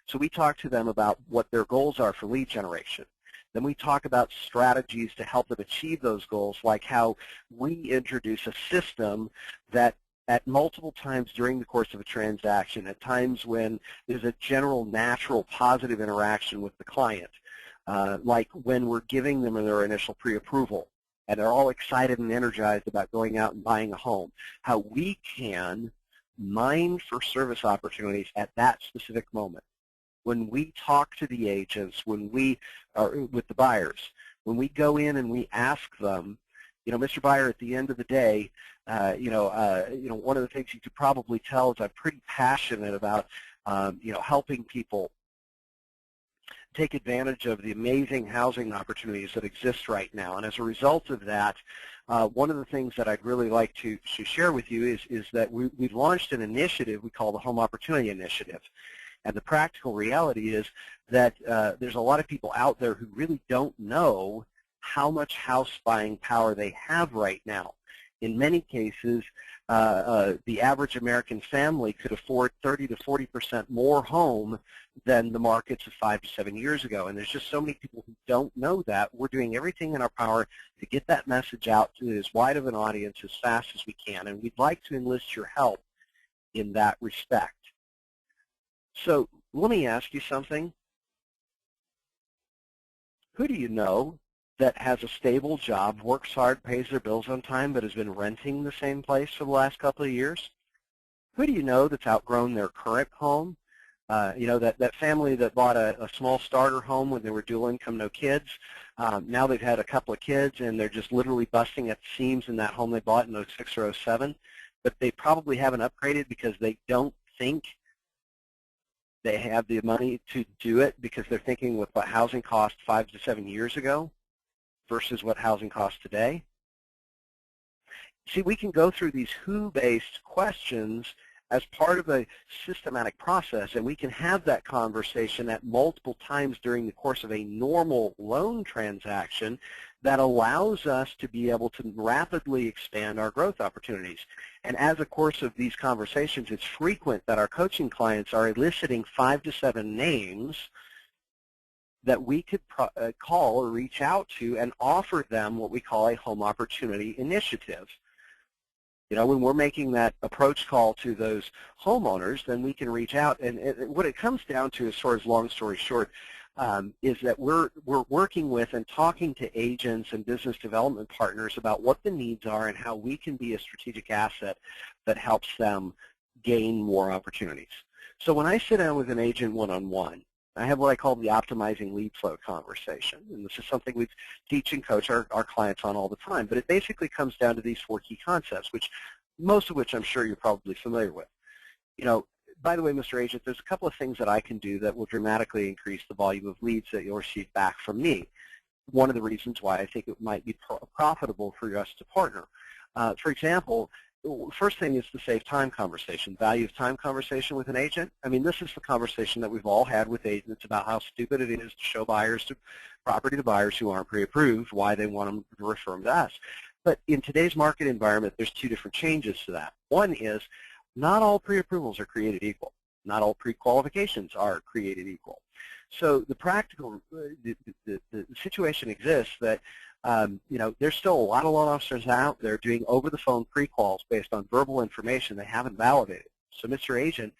So we talk to them about what their goals are for lead generation. Then we talk about strategies to help them achieve those goals, like how we introduce a system that at multiple times during the course of a transaction, at times when there's a general natural positive interaction with the client, like when we're giving them their initial pre-approval, and they're all excited and energized about going out and buying a home, how we can mine for service opportunities at that specific moment. When we talk to the agents, when we are with the buyers, when we go in and we ask them, you know, Mr. Buyer, at the end of the day, one of the things you could probably tell is I'm pretty passionate about, helping people take advantage of the amazing housing opportunities that exist right now. And as a result of that, one of the things that I'd really like to share with you is that we've launched an initiative we call the Home Opportunity Initiative. And the practical reality is that there's a lot of people out there who really don't know how much house buying power they have right now. In many cases, the average American family could afford 30 to 40% more home than the markets of 5 to 7 years ago. And there's just so many people who don't know that. We're doing everything in our power to get that message out to as wide of an audience as fast as we can. And we'd like to enlist your help in that respect. So let me ask you something. Who do you know that has a stable job, works hard, pays their bills on time, but has been renting the same place for the last couple of years? Who do you know that's outgrown their current home? That family that bought a small starter home when they were dual income, no kids. Now they've had a couple of kids, and they're just literally busting at the seams in that home they bought in 06 or 07. But they probably haven't upgraded because they don't think they have the money to do it, because they're thinking with what housing cost 5 to 7 years ago versus what housing costs today. See, we can go through these who-based questions as part of a systematic process, and we can have that conversation at multiple times during the course of a normal loan transaction that allows us to be able to rapidly expand our growth opportunities. And as a course of these conversations, it's frequent that our coaching clients are eliciting 5 to 7 names that we could call or reach out to and offer them what we call a home opportunity initiative. You know, when we're making that approach call to those homeowners, then we can reach out. And what it comes down to, as far as long story short, is that we're working with and talking to agents and business development partners about what the needs are and how we can be a strategic asset that helps them gain more opportunities. So when I sit down with an agent one-on-one, I have what I call the optimizing lead flow conversation. And this is something we teach and coach our clients on all the time. But it basically comes down to these 4 key concepts, most of which I'm sure you're probably familiar with. You know, by the way, Mr. Agent, there's a couple of things that I can do that will dramatically increase the volume of leads that you'll receive back from me. One of the reasons why I think it might be profitable for us to partner. For example, first thing is the save time conversation, value of time conversation with an agent. I mean, this is the conversation that we've all had with agents about how stupid it is to show property to buyers who aren't pre-approved, why they want them to refer them to us. But in today's market environment, there's 2 different changes to that. One is not all pre-approvals are created equal. Not all pre-qualifications are created equal. So the practical, the situation exists that there's still a lot of loan officers out there doing over-the-phone pre-quals based on verbal information they haven't validated. So, Mr. Agent,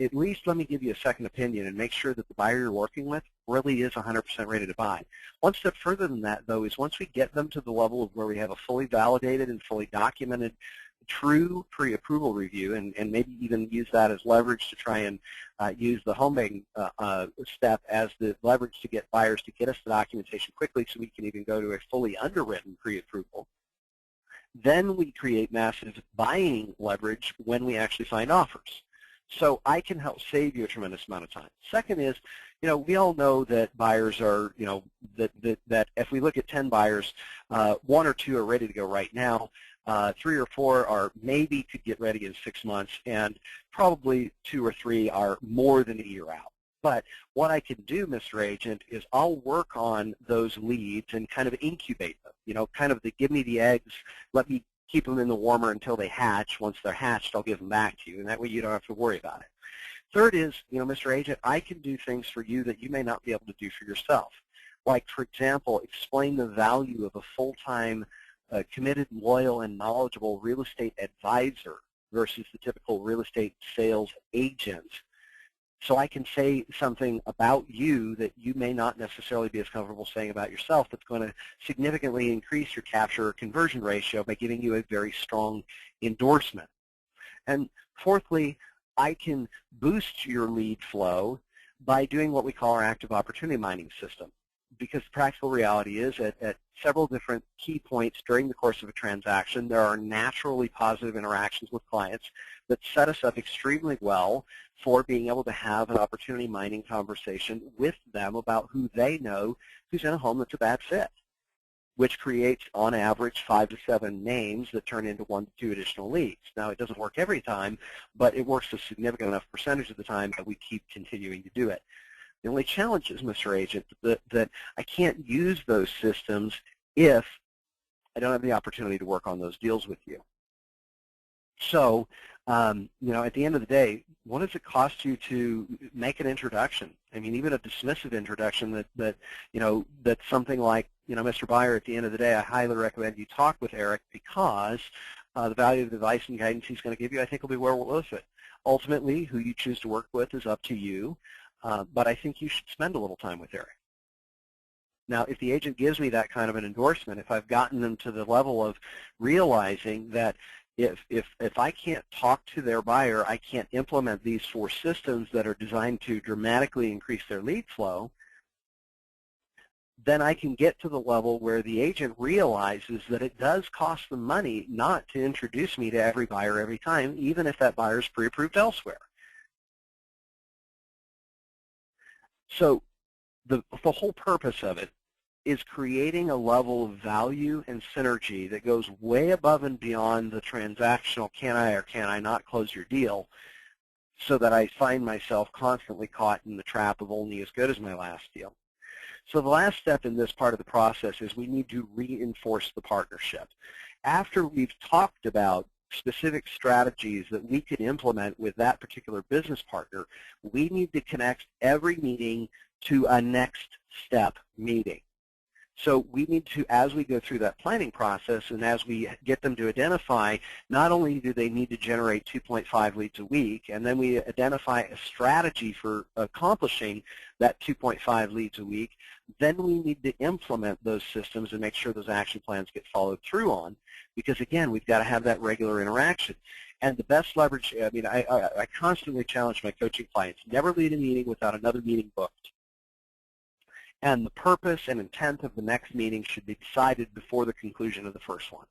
at least let me give you a second opinion and make sure that the buyer you're working with really is 100% ready to buy. One step further than that, though, is once we get them to the level of where we have a fully validated and fully documented true pre-approval review, and maybe even use that as leverage to try and use the homebuying step as the leverage to get buyers to get us the documentation quickly so we can even go to a fully underwritten pre-approval. Then we create massive buying leverage when we actually find offers. So I can help save you a tremendous amount of time. Second is, we all know that buyers are, that if we look at 10 buyers, 1 or 2 are ready to go right now. 3 or 4 are maybe could get ready in 6 months, and probably 2 or 3 are more than a year out. But what I can do, Mr. Agent, is I'll work on those leads and kind of incubate them, kind of give me the eggs, let me keep them in the warmer until they hatch. Once they're hatched, I'll give them back to you, and that way you don't have to worry about it. Third is, Mr. Agent, I can do things for you that you may not be able to do for yourself. Like, for example, explain the value of a full-time, committed, loyal, and knowledgeable real estate advisor versus the typical real estate sales agent. So I can say something about you that you may not necessarily be as comfortable saying about yourself that's going to significantly increase your capture or conversion ratio by giving you a very strong endorsement. And fourthly, I can boost your lead flow by doing what we call our active opportunity mining system. Because the practical reality is at several different key points during the course of a transaction, there are naturally positive interactions with clients that set us up extremely well for being able to have an opportunity mining conversation with them about who they know who's in a home that's a bad fit, which creates, on average, 5 to 7 names that turn into 1 to 2 additional leads. Now, it doesn't work every time, but it works a significant enough percentage of the time that we keep continuing to do it. The only challenge is, Mr. Agent, that I can't use those systems if I don't have the opportunity to work on those deals with you. So, at the end of the day, what does it cost you to make an introduction? I mean, even a dismissive introduction that's something like, Mr. Buyer, at the end of the day, I highly recommend you talk with Erik because the value of the advice and guidance he's going to give you, I think, will be well worth it. Ultimately, who you choose to work with is up to you. But I think you should spend a little time with Erik. Now, if the agent gives me that kind of an endorsement, if I've gotten them to the level of realizing that if I can't talk to their buyer, I can't implement these 4 systems that are designed to dramatically increase their lead flow, then I can get to the level where the agent realizes that it does cost them money not to introduce me to every buyer every time, even if that buyer is pre-approved elsewhere. So the whole purpose of it is creating a level of value and synergy that goes way above and beyond the transactional can I or can I not close your deal, so that I find myself constantly caught in the trap of only as good as my last deal. So the last step in this part of the process is we need to reinforce the partnership. After we've talked about specific strategies that we can implement with that particular business partner, we need to connect every meeting to a next step meeting. So we need to, as we go through that planning process and as we get them to identify, not only do they need to generate 2.5 leads a week, and then we identify a strategy for accomplishing that 2.5 leads a week, then we need to implement those systems and make sure those action plans get followed through on, because again, we've got to have that regular interaction. And the best leverage, I mean, I constantly challenge my coaching clients, never lead a meeting without another meeting booked. And the purpose and intent of the next meeting should be decided before the conclusion of the first one,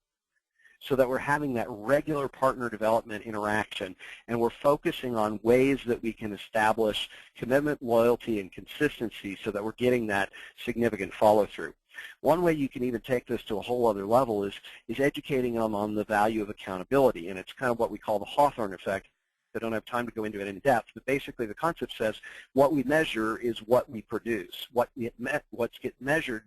so that we're having that regular partner development interaction, and we're focusing on ways that we can establish commitment, loyalty, and consistency so that we're getting that significant follow-through. One way you can even take this to a whole other level is educating them on the value of accountability, and it's kind of what we call the Hawthorne effect. I don't have time to go into it in depth, but basically the concept says what we measure is what we produce. What gets measured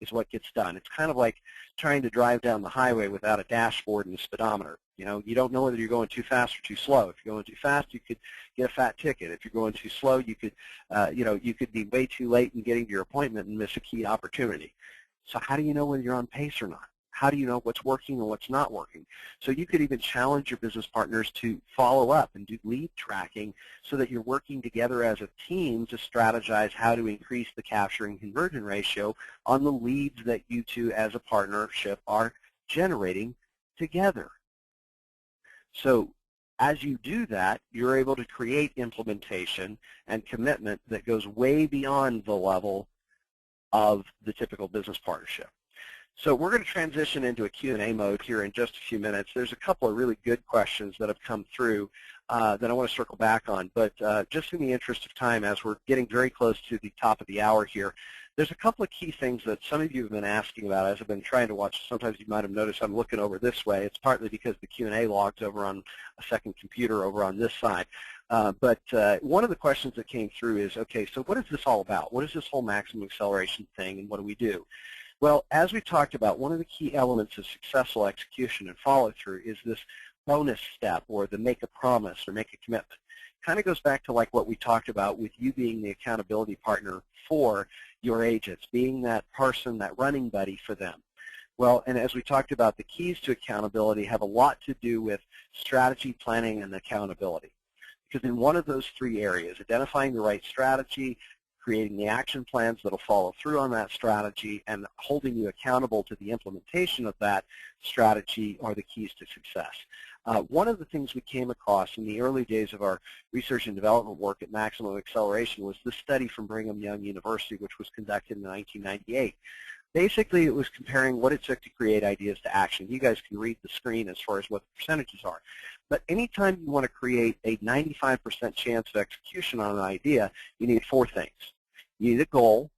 is what gets done. It's kind of like trying to drive down the highway without a dashboard and a speedometer. You don't know whether you're going too fast or too slow. If you're going too fast, you could get a fat ticket. If you're going too slow, you could, you could be way too late in getting to your appointment and miss a key opportunity. So how do you know whether you're on pace or not? How do you know what's working and what's not working? So you could even challenge your business partners to follow up and do lead tracking so that you're working together as a team to strategize how to increase the capture and conversion ratio on the leads that you two as a partnership are generating together. So as you do that, you're able to create implementation and commitment that goes way beyond the level of the typical business partnership. So we're going to transition into a Q&A mode here in just a few minutes. There's a couple of really good questions that have come through that I want to circle back on. But just in the interest of time, as we're getting very close to the top of the hour here, there's a couple of key things that some of you have been asking about as I've been trying to watch. Sometimes you might have noticed I'm looking over this way. It's partly because the Q&A log's over on a second computer over on this side. But one of the questions that came through is, okay, so what is this all about? What is this whole maximum acceleration thing, and what do we do? Well, as we talked about, one of the key elements of successful execution and follow-through is this bonus step, or the make a promise or make a commitment. Kind of goes back to like what we talked about with you being the accountability partner for your agents, being that person, that running buddy for them. Well, and as we talked about, the keys to accountability have a lot to do with strategy, planning, and accountability. Because in one of those three areas, identifying the right strategy, creating the action plans that will follow through on that strategy, and holding you accountable to the implementation of that strategy are the keys to success. One of the things we came across in the early days of our research and development work at Maximum Acceleration was the study from Brigham Young University, which was conducted in 1998. Basically, it was comparing what it took to create ideas to action. You guys can read the screen as far as what the percentages are. But anytime you want to create a 95% chance of execution on an idea, you need four things. You need a goal,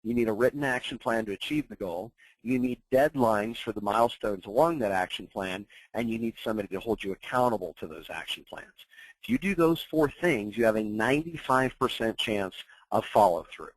you need a written action plan to achieve the goal, you need deadlines for the milestones along that action plan, and you need somebody to hold you accountable to those action plans. If you do those four things, you have a 95% chance of follow-through.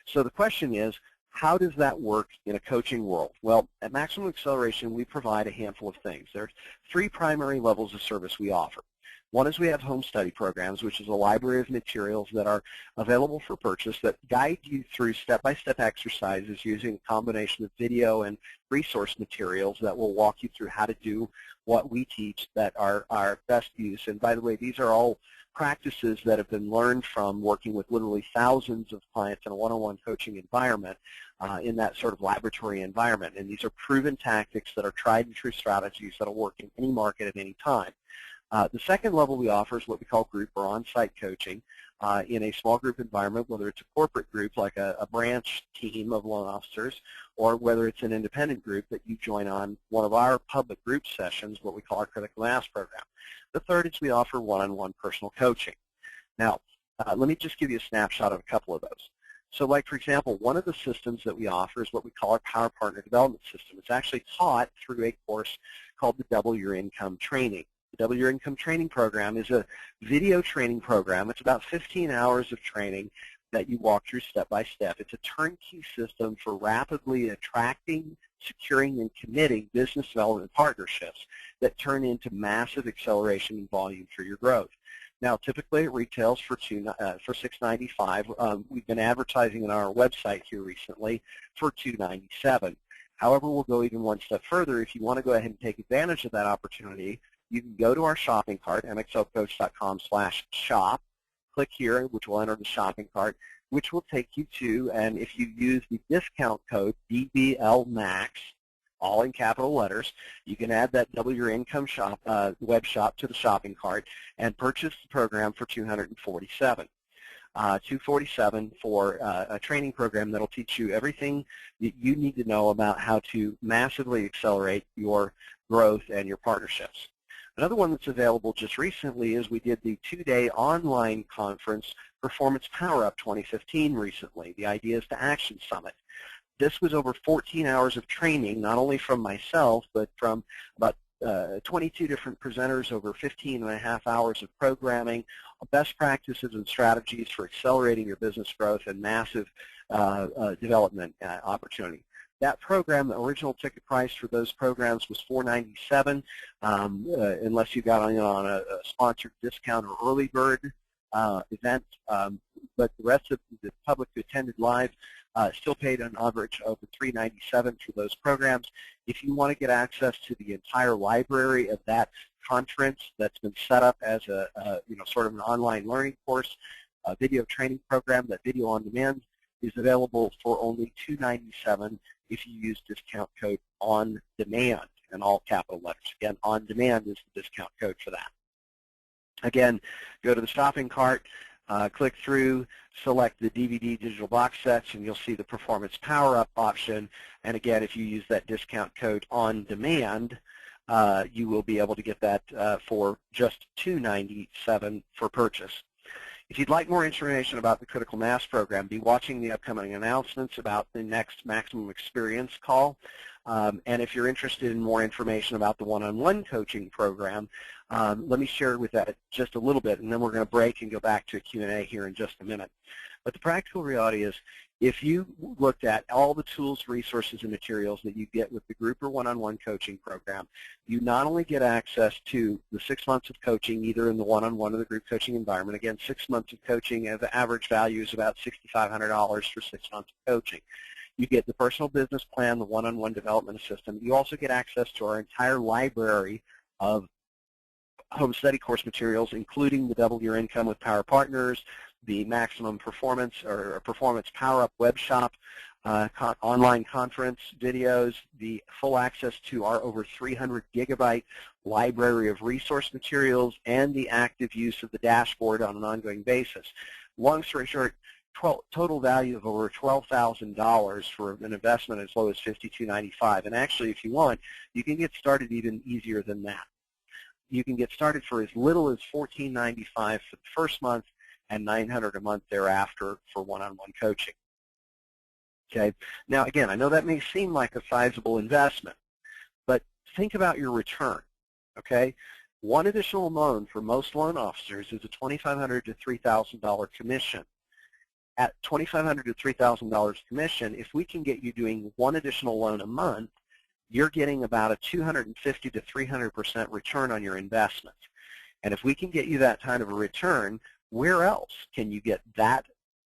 So the question is, how does that work in a coaching world? Well, at Maximum Acceleration, we provide a handful of things. There are three primary levels of service we offer. One is we have home study programs, which is a library of materials that are available for purchase that guide you through step-by-step exercises using a combination of video and resource materials that will walk you through how to do what we teach that are our best use. And by the way, these are all practices that have been learned from working with literally thousands of clients in a one-on-one coaching environment, in that sort of laboratory environment. And these are proven tactics that are tried and true strategies that will work in any market at any time. The second level we offer is what we call group or on-site coaching in a small group environment, whether it's a corporate group like a branch team of loan officers, or whether it's an independent group that you join on one of our public group sessions, what we call our critical mass program. The third is we offer one-on-one personal coaching. Now, let me just give you a snapshot of a couple of those. So like, for example, one of the systems that we offer is what we call our Power Partner Development System. It's actually taught through a course called the Double Your Income Training. The Double Your Income Training program is a video training program. It's about 15 hours of training that you walk through step by step. It's a turnkey system for rapidly attracting, securing, and committing business development partnerships that turn into massive acceleration in volume for your growth. Now, typically it retails for $6.95. We've been advertising on our website here recently for $2.97. However, we'll go even one step further. If you want to go ahead and take advantage of that opportunity, you can go to our shopping cart, mxlcoach.com/shop. Click here, which will enter the shopping cart, which will take you to, and if you use the discount code DBLMAX, all in capital letters, you can add that Double Your Income shop, web shop to the shopping cart and purchase the program for $247. $247 for a training program that will teach you everything that you need to know about how to massively accelerate your growth and your partnerships. Another one that's available just recently is we did the 2-day online conference, Performance Power Up 2015 recently, the Ideas to Action Summit. This was over 14 hours of training, not only from myself, but from about 22 different presenters over 15 and a half hours of programming, best practices and strategies for accelerating your business growth and massive development opportunity. That program, the original ticket price for those programs was $497, unless you got on a sponsored discount or early bird event. But the rest of the public who attended live still paid on average over $397 for those programs. If you want to get access to the entire library of that conference that's been set up as a sort of an online learning course, a video training program, that video on demand is available for only $297 if you use discount code ON DEMAND in all capital letters. Again, ON DEMAND is the discount code for that. Again, go to the shopping cart, click through, select the DVD digital box sets, and you'll see the Performance Power Up option. And again, if you use that discount code ON DEMAND, you will be able to get that for just $297 for purchase. If you'd like more information about the Critical Mass program, be watching the upcoming announcements about the next Maximum Experience call. And if you're interested in more information about the one-on-one coaching program, let me share with that just a little bit, and then we're going to break and go back to a Q&A here in just a minute. But the practical reality is, if you looked at all the tools, resources, and materials that you get with the group or one-on-one coaching program, you not only get access to the 6 months of coaching, either in the one-on-one or the group coaching environment. Again, 6 months of coaching, the average value is about $6,500 for 6 months of coaching. You get the personal business plan, the one-on-one development assistant. You also get access to our entire library of home study course materials, including the Double Your Income with Power Partners, the Maximum Performance or Performance Power Up web shop, online conference videos, the full access to our over 300 gigabyte library of resource materials, and the active use of the dashboard on an ongoing basis. Long story short, total value of over $12,000 for an investment as low as $52.95. And actually, if you want, you can get started even easier than that. You can get started for as little as $14.95 for the first month and $900 a month thereafter for one-on-one coaching. Okay. Now, again, I know that may seem like a sizable investment, but think about your return. Okay. One additional loan for most loan officers is a $2,500 to $3,000 commission. At $2,500 to $3,000 commission, if we can get you doing one additional loan a month, you're getting about a 250 to 300% return on your investment. And if we can get you that kind of a return, where else can you get that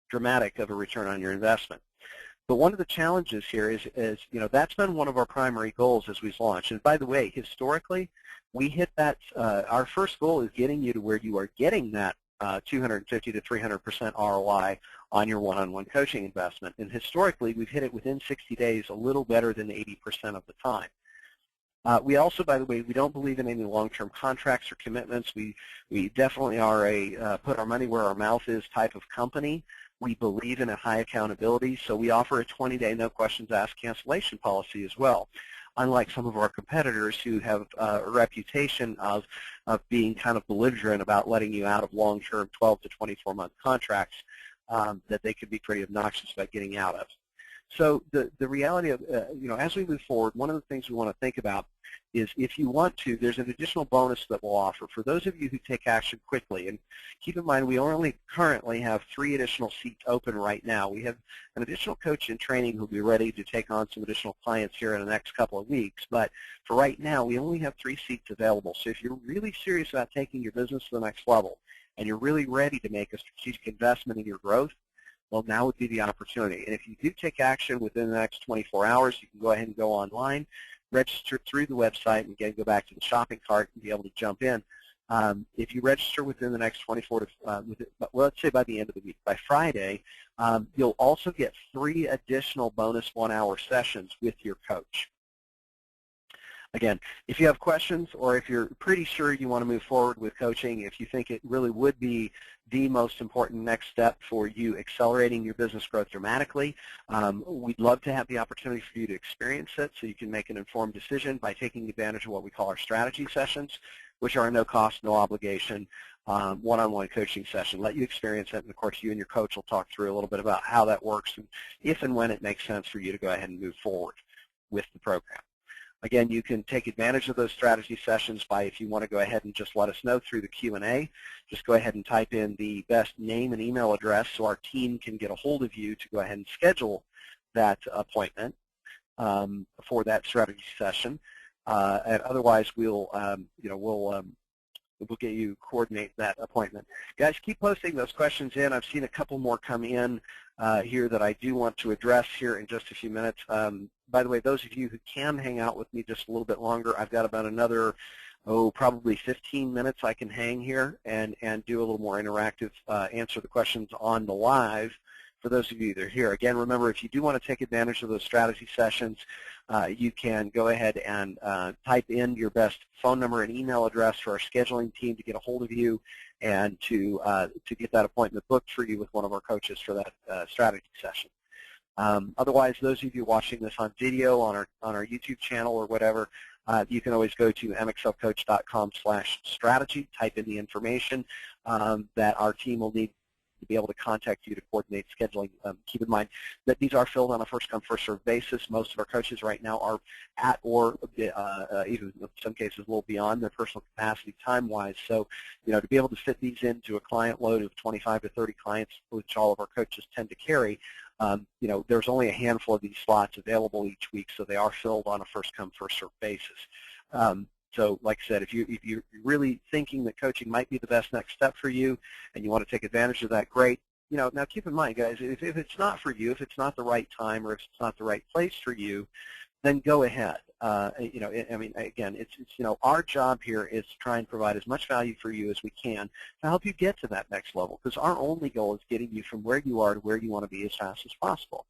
dramatic of a return on your investment? But one of the challenges here is that's been one of our primary goals as we've launched. And by the way, historically, we hit that. Our first goal is getting you to where you are getting that 250 to 300% ROI on your one-on-one coaching investment. And historically, we've hit it within 60 days, a little better than 80% of the time. We also, by the way, we don't believe in any long-term contracts or commitments. We definitely are a put our money where our mouth is type of company. We believe in a high accountability, so we offer a 20-day no questions asked cancellation policy as well. Unlike some of our competitors who have a reputation of being kind of belligerent about letting you out of long-term 12 to 24-month contracts that they could be pretty obnoxious about getting out of. So the reality of, as we move forward, one of the things we want to think about is if you want to, there's an additional bonus that we'll offer. For those of you who take action quickly, and keep in mind we only currently have 3 additional seats open right now. We have an additional coach in training who will be ready to take on some additional clients here in the next couple of weeks. But for right now, we only have 3 seats available. So if you're really serious about taking your business to the next level, and you're really ready to make a strategic investment in your growth, well, now would be the opportunity. And if you do take action within the next 24 hours, you can go ahead and go online, register through the website, and again, go back to the shopping cart and be able to jump in. If you register within the next 24 to, well, let's say by the end of the week, by Friday, you'll also get 3 additional bonus 1-hour sessions with your coach. Again, if you have questions or if you're pretty sure you want to move forward with coaching, if you think it really would be the most important next step for you accelerating your business growth dramatically, we'd love to have the opportunity for you to experience it so you can make an informed decision by taking advantage of what we call our strategy sessions, which are a no cost, no obligation one-on-one coaching session. Let you experience it, and of course you and your coach will talk through a little bit about how that works and if and when it makes sense for you to go ahead and move forward with the program. Again, you can take advantage of those strategy sessions by, if you want to go ahead and just let us know through the Q&A, just go ahead and type in the best name and email address so our team can get a hold of you to go ahead and schedule that appointment for that strategy session. And otherwise, we'll get you coordinate that appointment. Guys, keep posting those questions in. I've seen a couple more come in here that I do want to address here in just a few minutes. By the way, those of you who can hang out with me just a little bit longer, I've got about another, probably 15 minutes I can hang here and do a little more interactive, answer the questions on the live for those of you that are here. Again, remember, if you do want to take advantage of those strategy sessions, you can go ahead and type in your best phone number and email address for our scheduling team to get a hold of you and to get that appointment booked for you with one of our coaches for that strategy session. Otherwise, those of you watching this on video on our YouTube channel or whatever, You can always go to mxlcoach.com/strategy, type in the information that our team will need to be able to contact you to coordinate scheduling. Keep in mind that these are filled on a first-come, first-served basis. Most of our coaches right now are at or even in some cases a little beyond their personal capacity time-wise. So, to be able to fit these into a client load of 25 to 30 clients, which all of our coaches tend to carry, there's only a handful of these slots available each week, so they are filled on a first-come, first-served basis. So like I said, if you're really thinking that coaching might be the best next step for you and you want to take advantage of that, great. Now keep in mind, guys, if it's not for you, if it's not the right time or if it's not the right place for you, then go ahead. Again, it's our job here is to try and provide as much value for you as we can to help you get to that next level, because our only goal is getting you from where you are to where you want to be as fast as possible.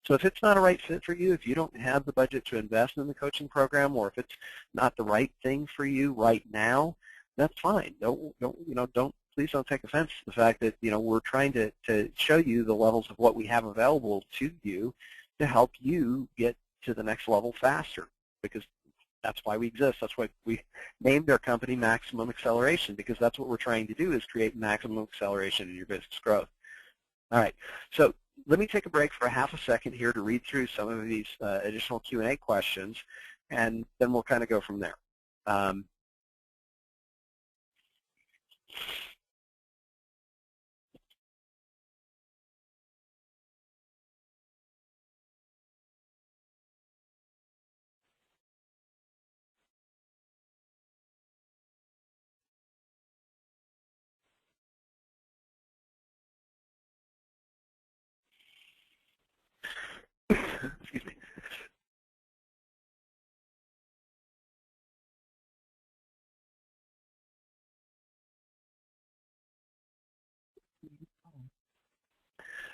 So if it's not a right fit for you, if you don't have the budget to invest in the coaching program, or if it's not the right thing for you right now, that's fine. Please don't take offense to the fact that we're trying to show you the levels of what we have available to you to help you get to the next level faster, because that's why we exist. That's why we named our company Maximum Acceleration, because that's what we're trying to do, is create maximum acceleration in your business growth. All right, so let me take a break for a half a second here to read through some of these additional Q&A questions, and then we'll kind of go from there. Excuse me.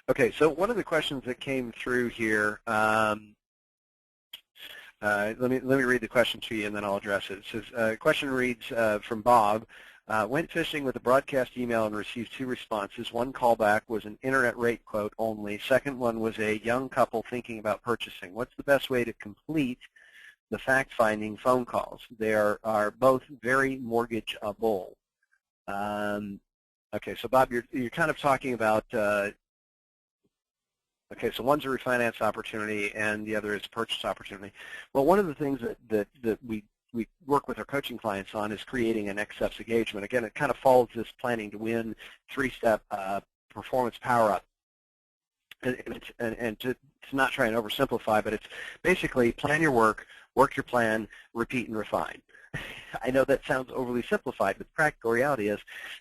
Okay, so one of the questions that came through here, let me read the question to you and then I'll address it. It says, question reads from Bob, went fishing with a broadcast email and received 2 responses. One callback was an internet rate quote only. Second one was a young couple thinking about purchasing. What's the best way to complete the fact-finding phone calls? They are both very mortgageable. Okay, so Bob, you're kind of talking about, okay, so one's a refinance opportunity and the other is a purchase opportunity. Well, one of the things that we work with our coaching clients on is creating a next steps engagement. Again, it kind of follows this planning to win 3-step performance power-up. And to not try and oversimplify, but it's basically plan your work your plan, repeat and refine. I know that sounds overly simplified, but the practical reality is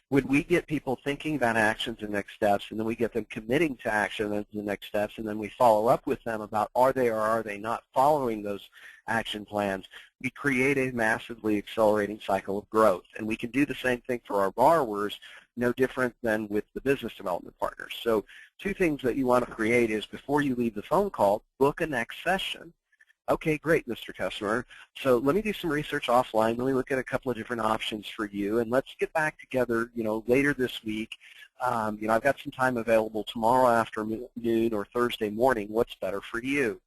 when we get people thinking about actions and next steps, and then we get them committing to action and the next steps, and then we follow up with them about are they or are they not following those action plans, we create a massively accelerating cycle of growth. And we can do the same thing for our borrowers, no different than with the business development partners. So 2 things that you want to create is before you leave the phone call, book a next session. Okay, great, Mr. Customer. So let me do some research offline. Let me look at a couple of different options for you, and let's get back together, later this week. I've got some time available tomorrow afternoon or Thursday morning. What's better for you?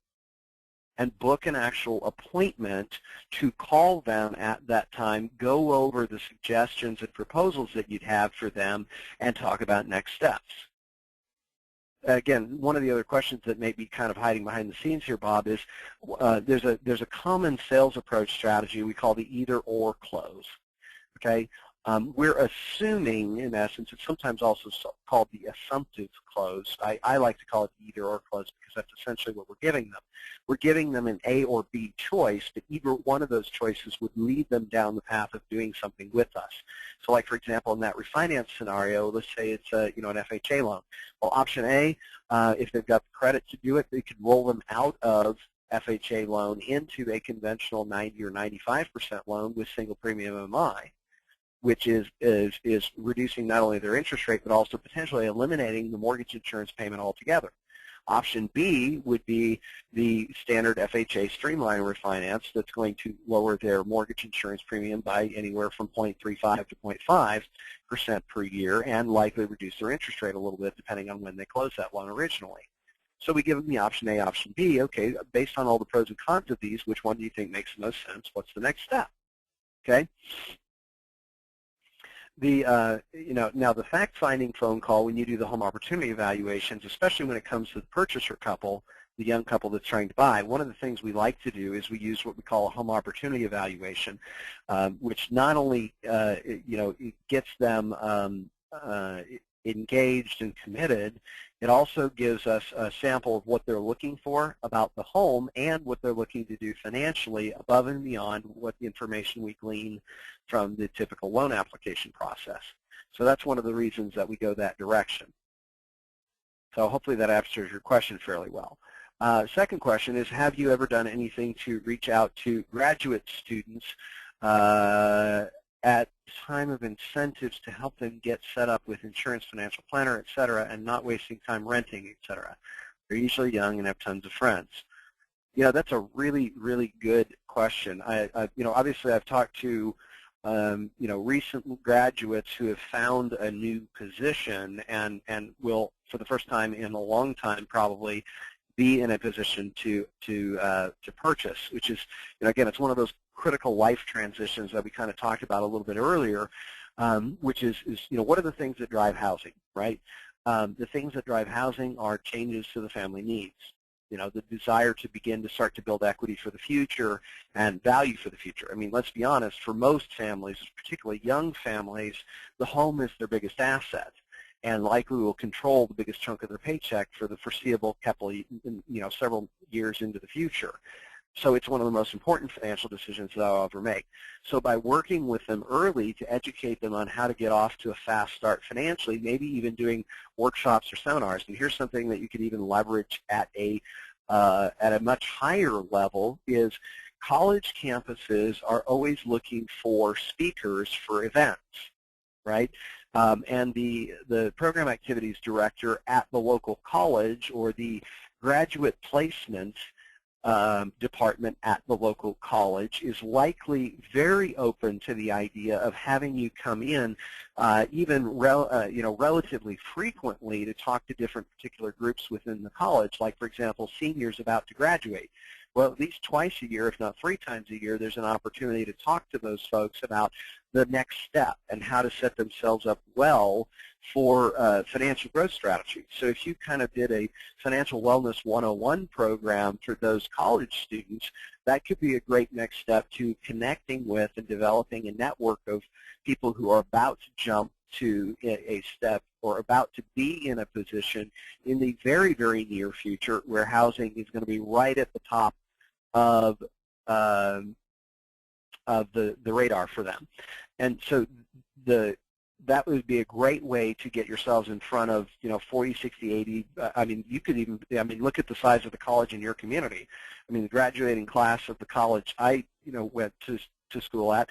And book an actual appointment to call them at that time, go over the suggestions and proposals that you'd have for them, and talk about next steps. Again, one of the other questions that may be kind of hiding behind the scenes here, Bob, is there's a common sales approach strategy we call the either-or close. Okay, we're assuming, in essence, it's sometimes also called the assumptive close. I like to call it the either-or close because that's essentially what we're giving them. We're giving them an A or B choice, but either one of those choices would lead them down the path of doing something with us. So like, for example, in that refinance scenario, let's say it's an FHA loan. Well, option A, if they've got the credit to do it, they could roll them out of FHA loan into a conventional 90 or 95% loan with single premium MI, which is reducing not only their interest rate, but also potentially eliminating the mortgage insurance payment altogether. Option B would be the standard FHA streamline refinance that's going to lower their mortgage insurance premium by anywhere from 0.35 to 0.5% per year and likely reduce their interest rate a little bit depending on when they close that loan originally. So we give them the option A, option B. Okay, based on all the pros and cons of these, which one do you think makes the most sense? What's the next step? Okay. Now the fact-finding phone call, when you do the home opportunity evaluations, especially when it comes to the purchaser couple, the young couple that's trying to buy, one of the things we like to do is we use what we call a home opportunity evaluation, which not only it gets them engaged and committed, it also gives us a sample of what they're looking for about the home and what they're looking to do financially above and beyond what the information we glean from the typical loan application process. So that's one of the reasons that we go that direction. So hopefully that answers your question fairly well. Second question is, have you ever done anything to reach out to graduate students at time of incentives to help them get set up with insurance, financial planner, et cetera, and not wasting time renting, et cetera? They're usually young and have tons of friends. That's a really, really good question. Obviously I've talked to recent graduates who have found a new position and will, for the first time in a long time probably, be in a position to purchase, which is, again, it's one of those critical life transitions that we kind of talked about a little bit earlier, which is what are the things that drive housing, right? The things that drive housing are changes to the family needs, the desire to begin to start to build equity for the future and value for the future. I mean, let's be honest, for most families, particularly young families, the home is their biggest asset and likely will control the biggest chunk of their paycheck for the foreseeable couple, several years into the future. So it's one of the most important financial decisions that I'll ever make. So by working with them early to educate them on how to get off to a fast start financially, maybe even doing workshops or seminars, and here's something that you could even leverage at a much higher level, is college campuses are always looking for speakers for events, right? And the program activities director at the local college or the graduate placement department at the local college is likely very open to the idea of having you come in even relatively frequently to talk to different particular groups within the college, like, for example, seniors about to graduate. Well, at least twice a year, if not 3 times a year, there's an opportunity to talk to those folks about the next step and how to set themselves up well for financial growth strategy. So if you kind of did a Financial Wellness 101 program for those college students, that could be a great next step to connecting with and developing a network of people who are about to jump to a step or about to be in a position in the very, very near future where housing is going to be right at the top of the radar for them. And so that would be a great way to get yourselves in front of 40, 60, 80. You could even look at the size of the college in your community. The graduating class of the college I went to school at,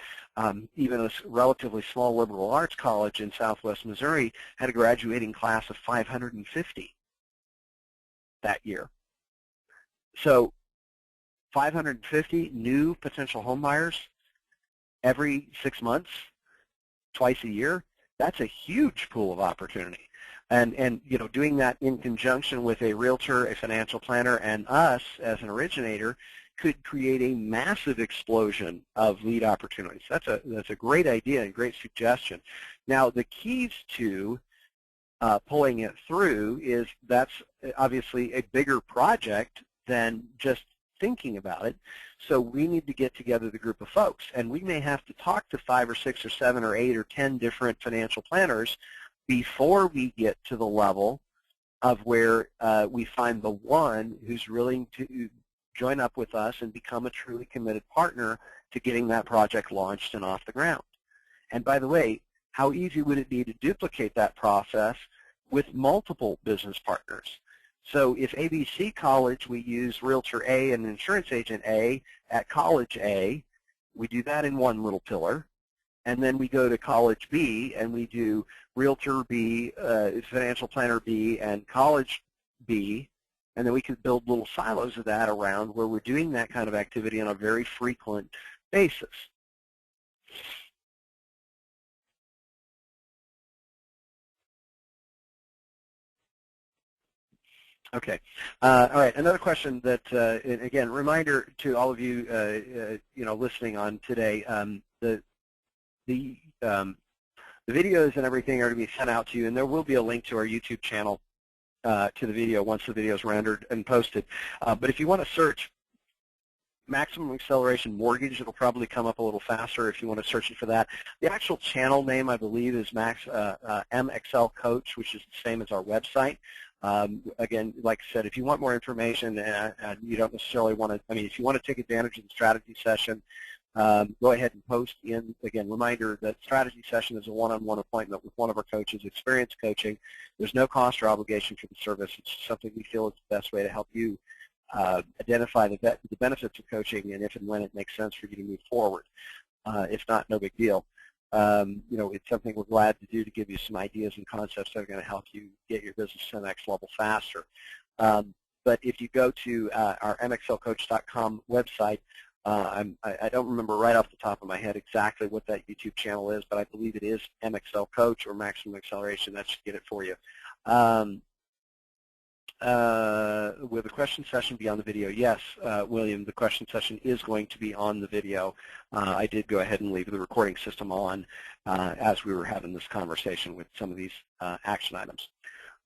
even a relatively small liberal arts college in Southwest Missouri, had a graduating class of 550 that year. So 550 new potential home buyers every 6 months, twice a year, that's a huge pool of opportunity. And doing that in conjunction with a realtor, a financial planner, and us as an originator could create a massive explosion of lead opportunities. That's a great idea and great suggestion. Now, the keys to pulling it through is that's obviously a bigger project than just thinking about it. So we need to get together the group of folks, and we may have to talk to 5 or 6 or 7 or 8 or 10 different financial planners before we get to the level of where we find the one who's willing to join up with us and become a truly committed partner to getting that project launched and off the ground. And by the way, how easy would it be to duplicate that process with multiple business partners? So if ABC College, we use Realtor A and Insurance Agent A at College A, we do that in one little pillar. And then we go to College B and we do Realtor B, Financial Planner B, and College B. And then we can build little silos of that around where we're doing that kind of activity on a very frequent basis. Okay. All right. Another question that, again, reminder to all of you, listening on today. The videos and everything are to be sent out to you, and there will be a link to our YouTube channel to the video once the video is rendered and posted. But if you want to search Maximum Acceleration Mortgage, it'll probably come up a little faster if you want to search it for that. The actual channel name, I believe, is MXL Coach, which is the same as our website. Again, like I said, if you want more information and you don't necessarily want to, if you want to take advantage of the strategy session, go ahead and post in. Again, reminder that strategy session is a one-on-one appointment with one of our coaches, experience coaching. There's no cost or obligation for the service. It's something we feel is the best way to help you identify the benefits of coaching and if and when it makes sense for you to move forward. If not, no big deal. It's something we're glad to do to give you some ideas and concepts that are going to help you get your business to the next level faster. But if you go to our mxlcoach.com website, I don't remember right off the top of my head exactly what that YouTube channel is, but I believe it is MXL Coach or Maximum Acceleration. That should get it for you. Will the question session be on the video? Yes, William, the question session is going to be on the video. I did go ahead and leave the recording system on as we were having this conversation with some of these action items.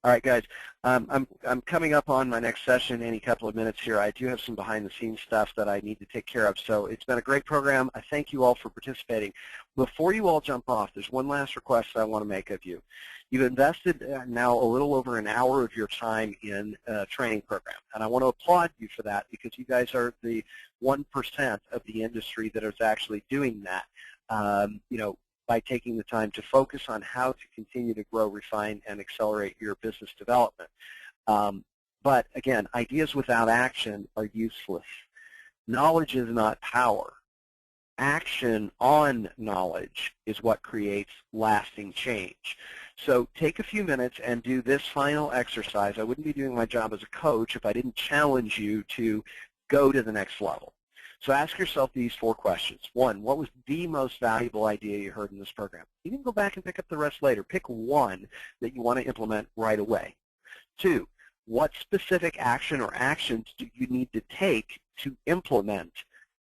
All right, guys, I'm coming up on my next session any couple of minutes here. I do have some behind-the-scenes stuff that I need to take care of, so it's been a great program. I thank you all for participating. Before you all jump off, there's one last request I want to make of you. You've invested now a little over an hour of your time in a training program, and I want to applaud you for that because you guys are the 1% of the industry that is actually doing that. By taking the time to focus on how to continue to grow, refine, and accelerate your business development. But again, ideas without action are useless. Knowledge is not power. Action on knowledge is what creates lasting change. So take a few minutes and do this final exercise. I wouldn't be doing my job as a coach if I didn't challenge you to go to the next level. So ask yourself these 4 questions. 1, what was the most valuable idea you heard in this program? You can go back and pick up the rest later. Pick one that you want to implement right away. 2, what specific action or actions do you need to take to implement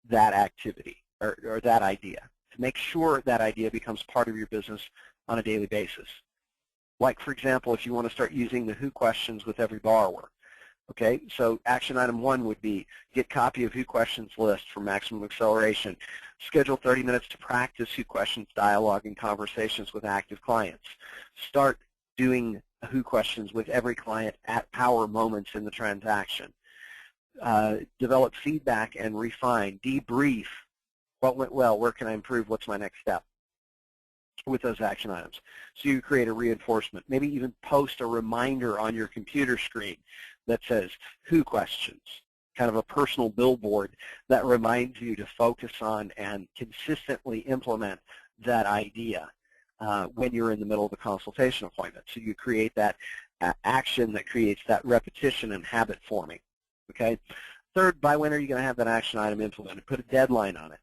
that activity or that idea, to make sure that idea becomes part of your business on a daily basis? Like, for example, if you want to start using the who questions with every borrower. Okay, so action item 1 would be get copy of who questions list for maximum acceleration. Schedule 30 minutes to practice who questions dialogue and conversations with active clients. Start doing who questions with every client at power moments in the transaction. Develop feedback and refine. Debrief. What went well? Where can I improve? What's my next step? With those action items. So you create a reinforcement. Maybe even post a reminder on your computer screen that says who questions, kind of a personal billboard that reminds you to focus on and consistently implement that idea when you're in the middle of a consultation appointment. So you create that action that creates that repetition and habit forming. Okay. 3rd, by when are you going to have that action item implemented? Put a deadline on it.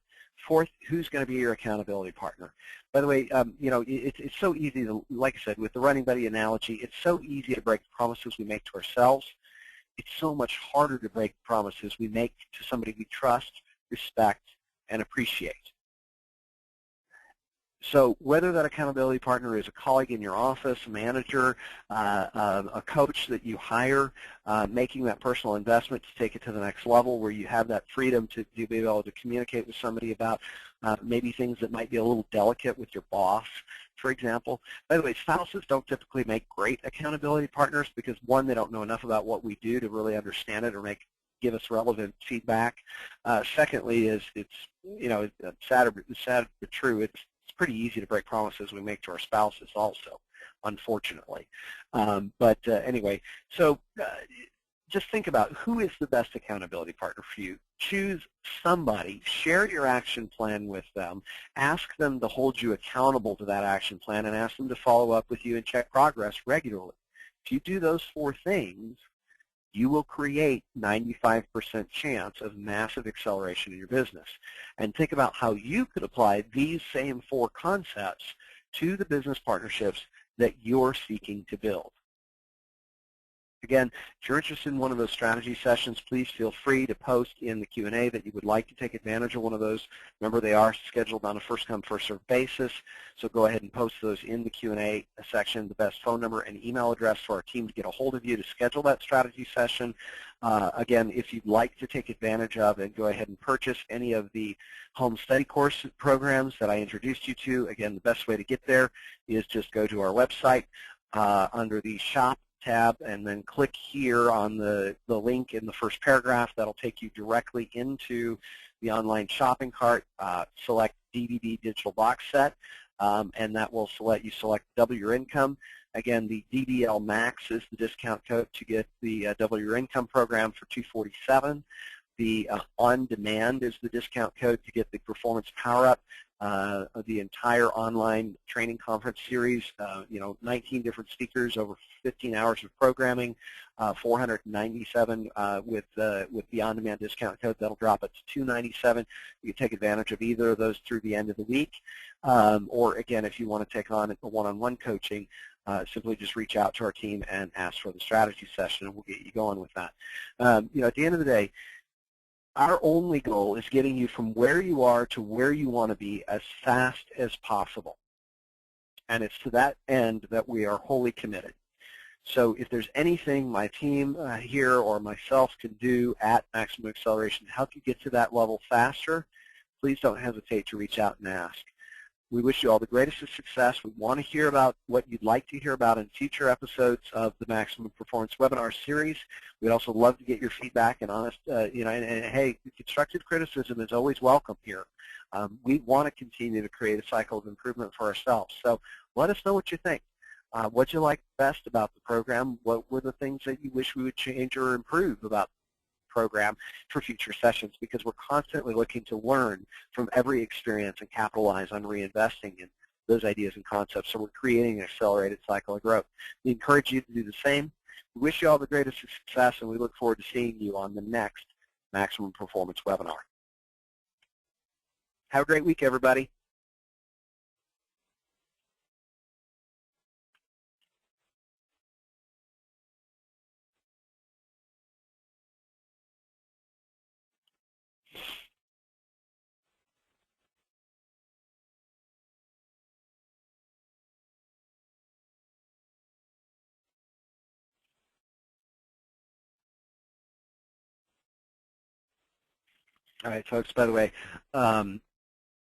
4th, who's going to be your accountability partner? By the way, it's so easy to, like I said, with the running buddy analogy, it's so easy to break the promises we make to ourselves. It's so much harder to break the promises we make to somebody we trust, respect, and appreciate. So whether that accountability partner is a colleague in your office, a manager, a coach that you hire, making that personal investment to take it to the next level where you have that freedom to be able to communicate with somebody about maybe things that might be a little delicate with your boss, for example. By the way, spouses don't typically make great accountability partners because, 1, they don't know enough about what we do to really understand it or give us relevant feedback. Secondly, it's sad but true. It's pretty easy to break promises we make to our spouses also, unfortunately. Anyway, so just think about who is the best accountability partner for you. Choose somebody, share your action plan with them, ask them to hold you accountable to that action plan, and ask them to follow up with you and check progress regularly. If you do those 4 things, you will create 95% chance of massive acceleration in your business. And think about how you could apply these same 4 concepts to the business partnerships that you're seeking to build. Again, if you're interested in one of those strategy sessions, please feel free to post in the Q&A that you would like to take advantage of one of those. Remember, they are scheduled on a first-come, first-served basis, so go ahead and post those in the Q&A section, the best phone number and email address for our team to get a hold of you to schedule that strategy session. Again, if you'd like to take advantage of and go ahead and purchase any of the home study course programs that I introduced you to, again, the best way to get there is just go to our website under the Shop tab and then click here on the link in the first paragraph. That'll take you directly into the online shopping cart. Select DVD digital box set, and that will select double your income. Again, the DDL Max is the discount code to get the double your income program for $247. The On Demand is the discount code to get the Performance Power Up, the entire online training conference series, 19 different speakers, over 15 hours of programming, $497 with the On Demand discount code. That'll drop it to $297. You can take advantage of either of those through the end of the week, or again, if you want to take on a one-on-one coaching, simply just reach out to our team and ask for the strategy session, and we'll get you going with that. At the end of the day, our only goal is getting you from where you are to where you want to be as fast as possible. And it's to that end that we are wholly committed. So if there's anything my team here or myself can do at Maximum Acceleration to help you get to that level faster, please don't hesitate to reach out and ask. We wish you all the greatest of success. We want to hear about what you'd like to hear about in future episodes of the Maximum Performance webinar series. We'd also love to get your feedback and honest, and hey, constructive criticism is always welcome here. We want to continue to create a cycle of improvement for ourselves. So let us know what you think. What you like best about the program? What were the things that you wish we would change or improve about program for future sessions, because we're constantly looking to learn from every experience and capitalize on reinvesting in those ideas and concepts. So we're creating an accelerated cycle of growth. We encourage you to do the same. We wish you all the greatest of success, and we look forward to seeing you on the next Maximum Performance webinar. Have a great week, everybody. All right, folks, by the way,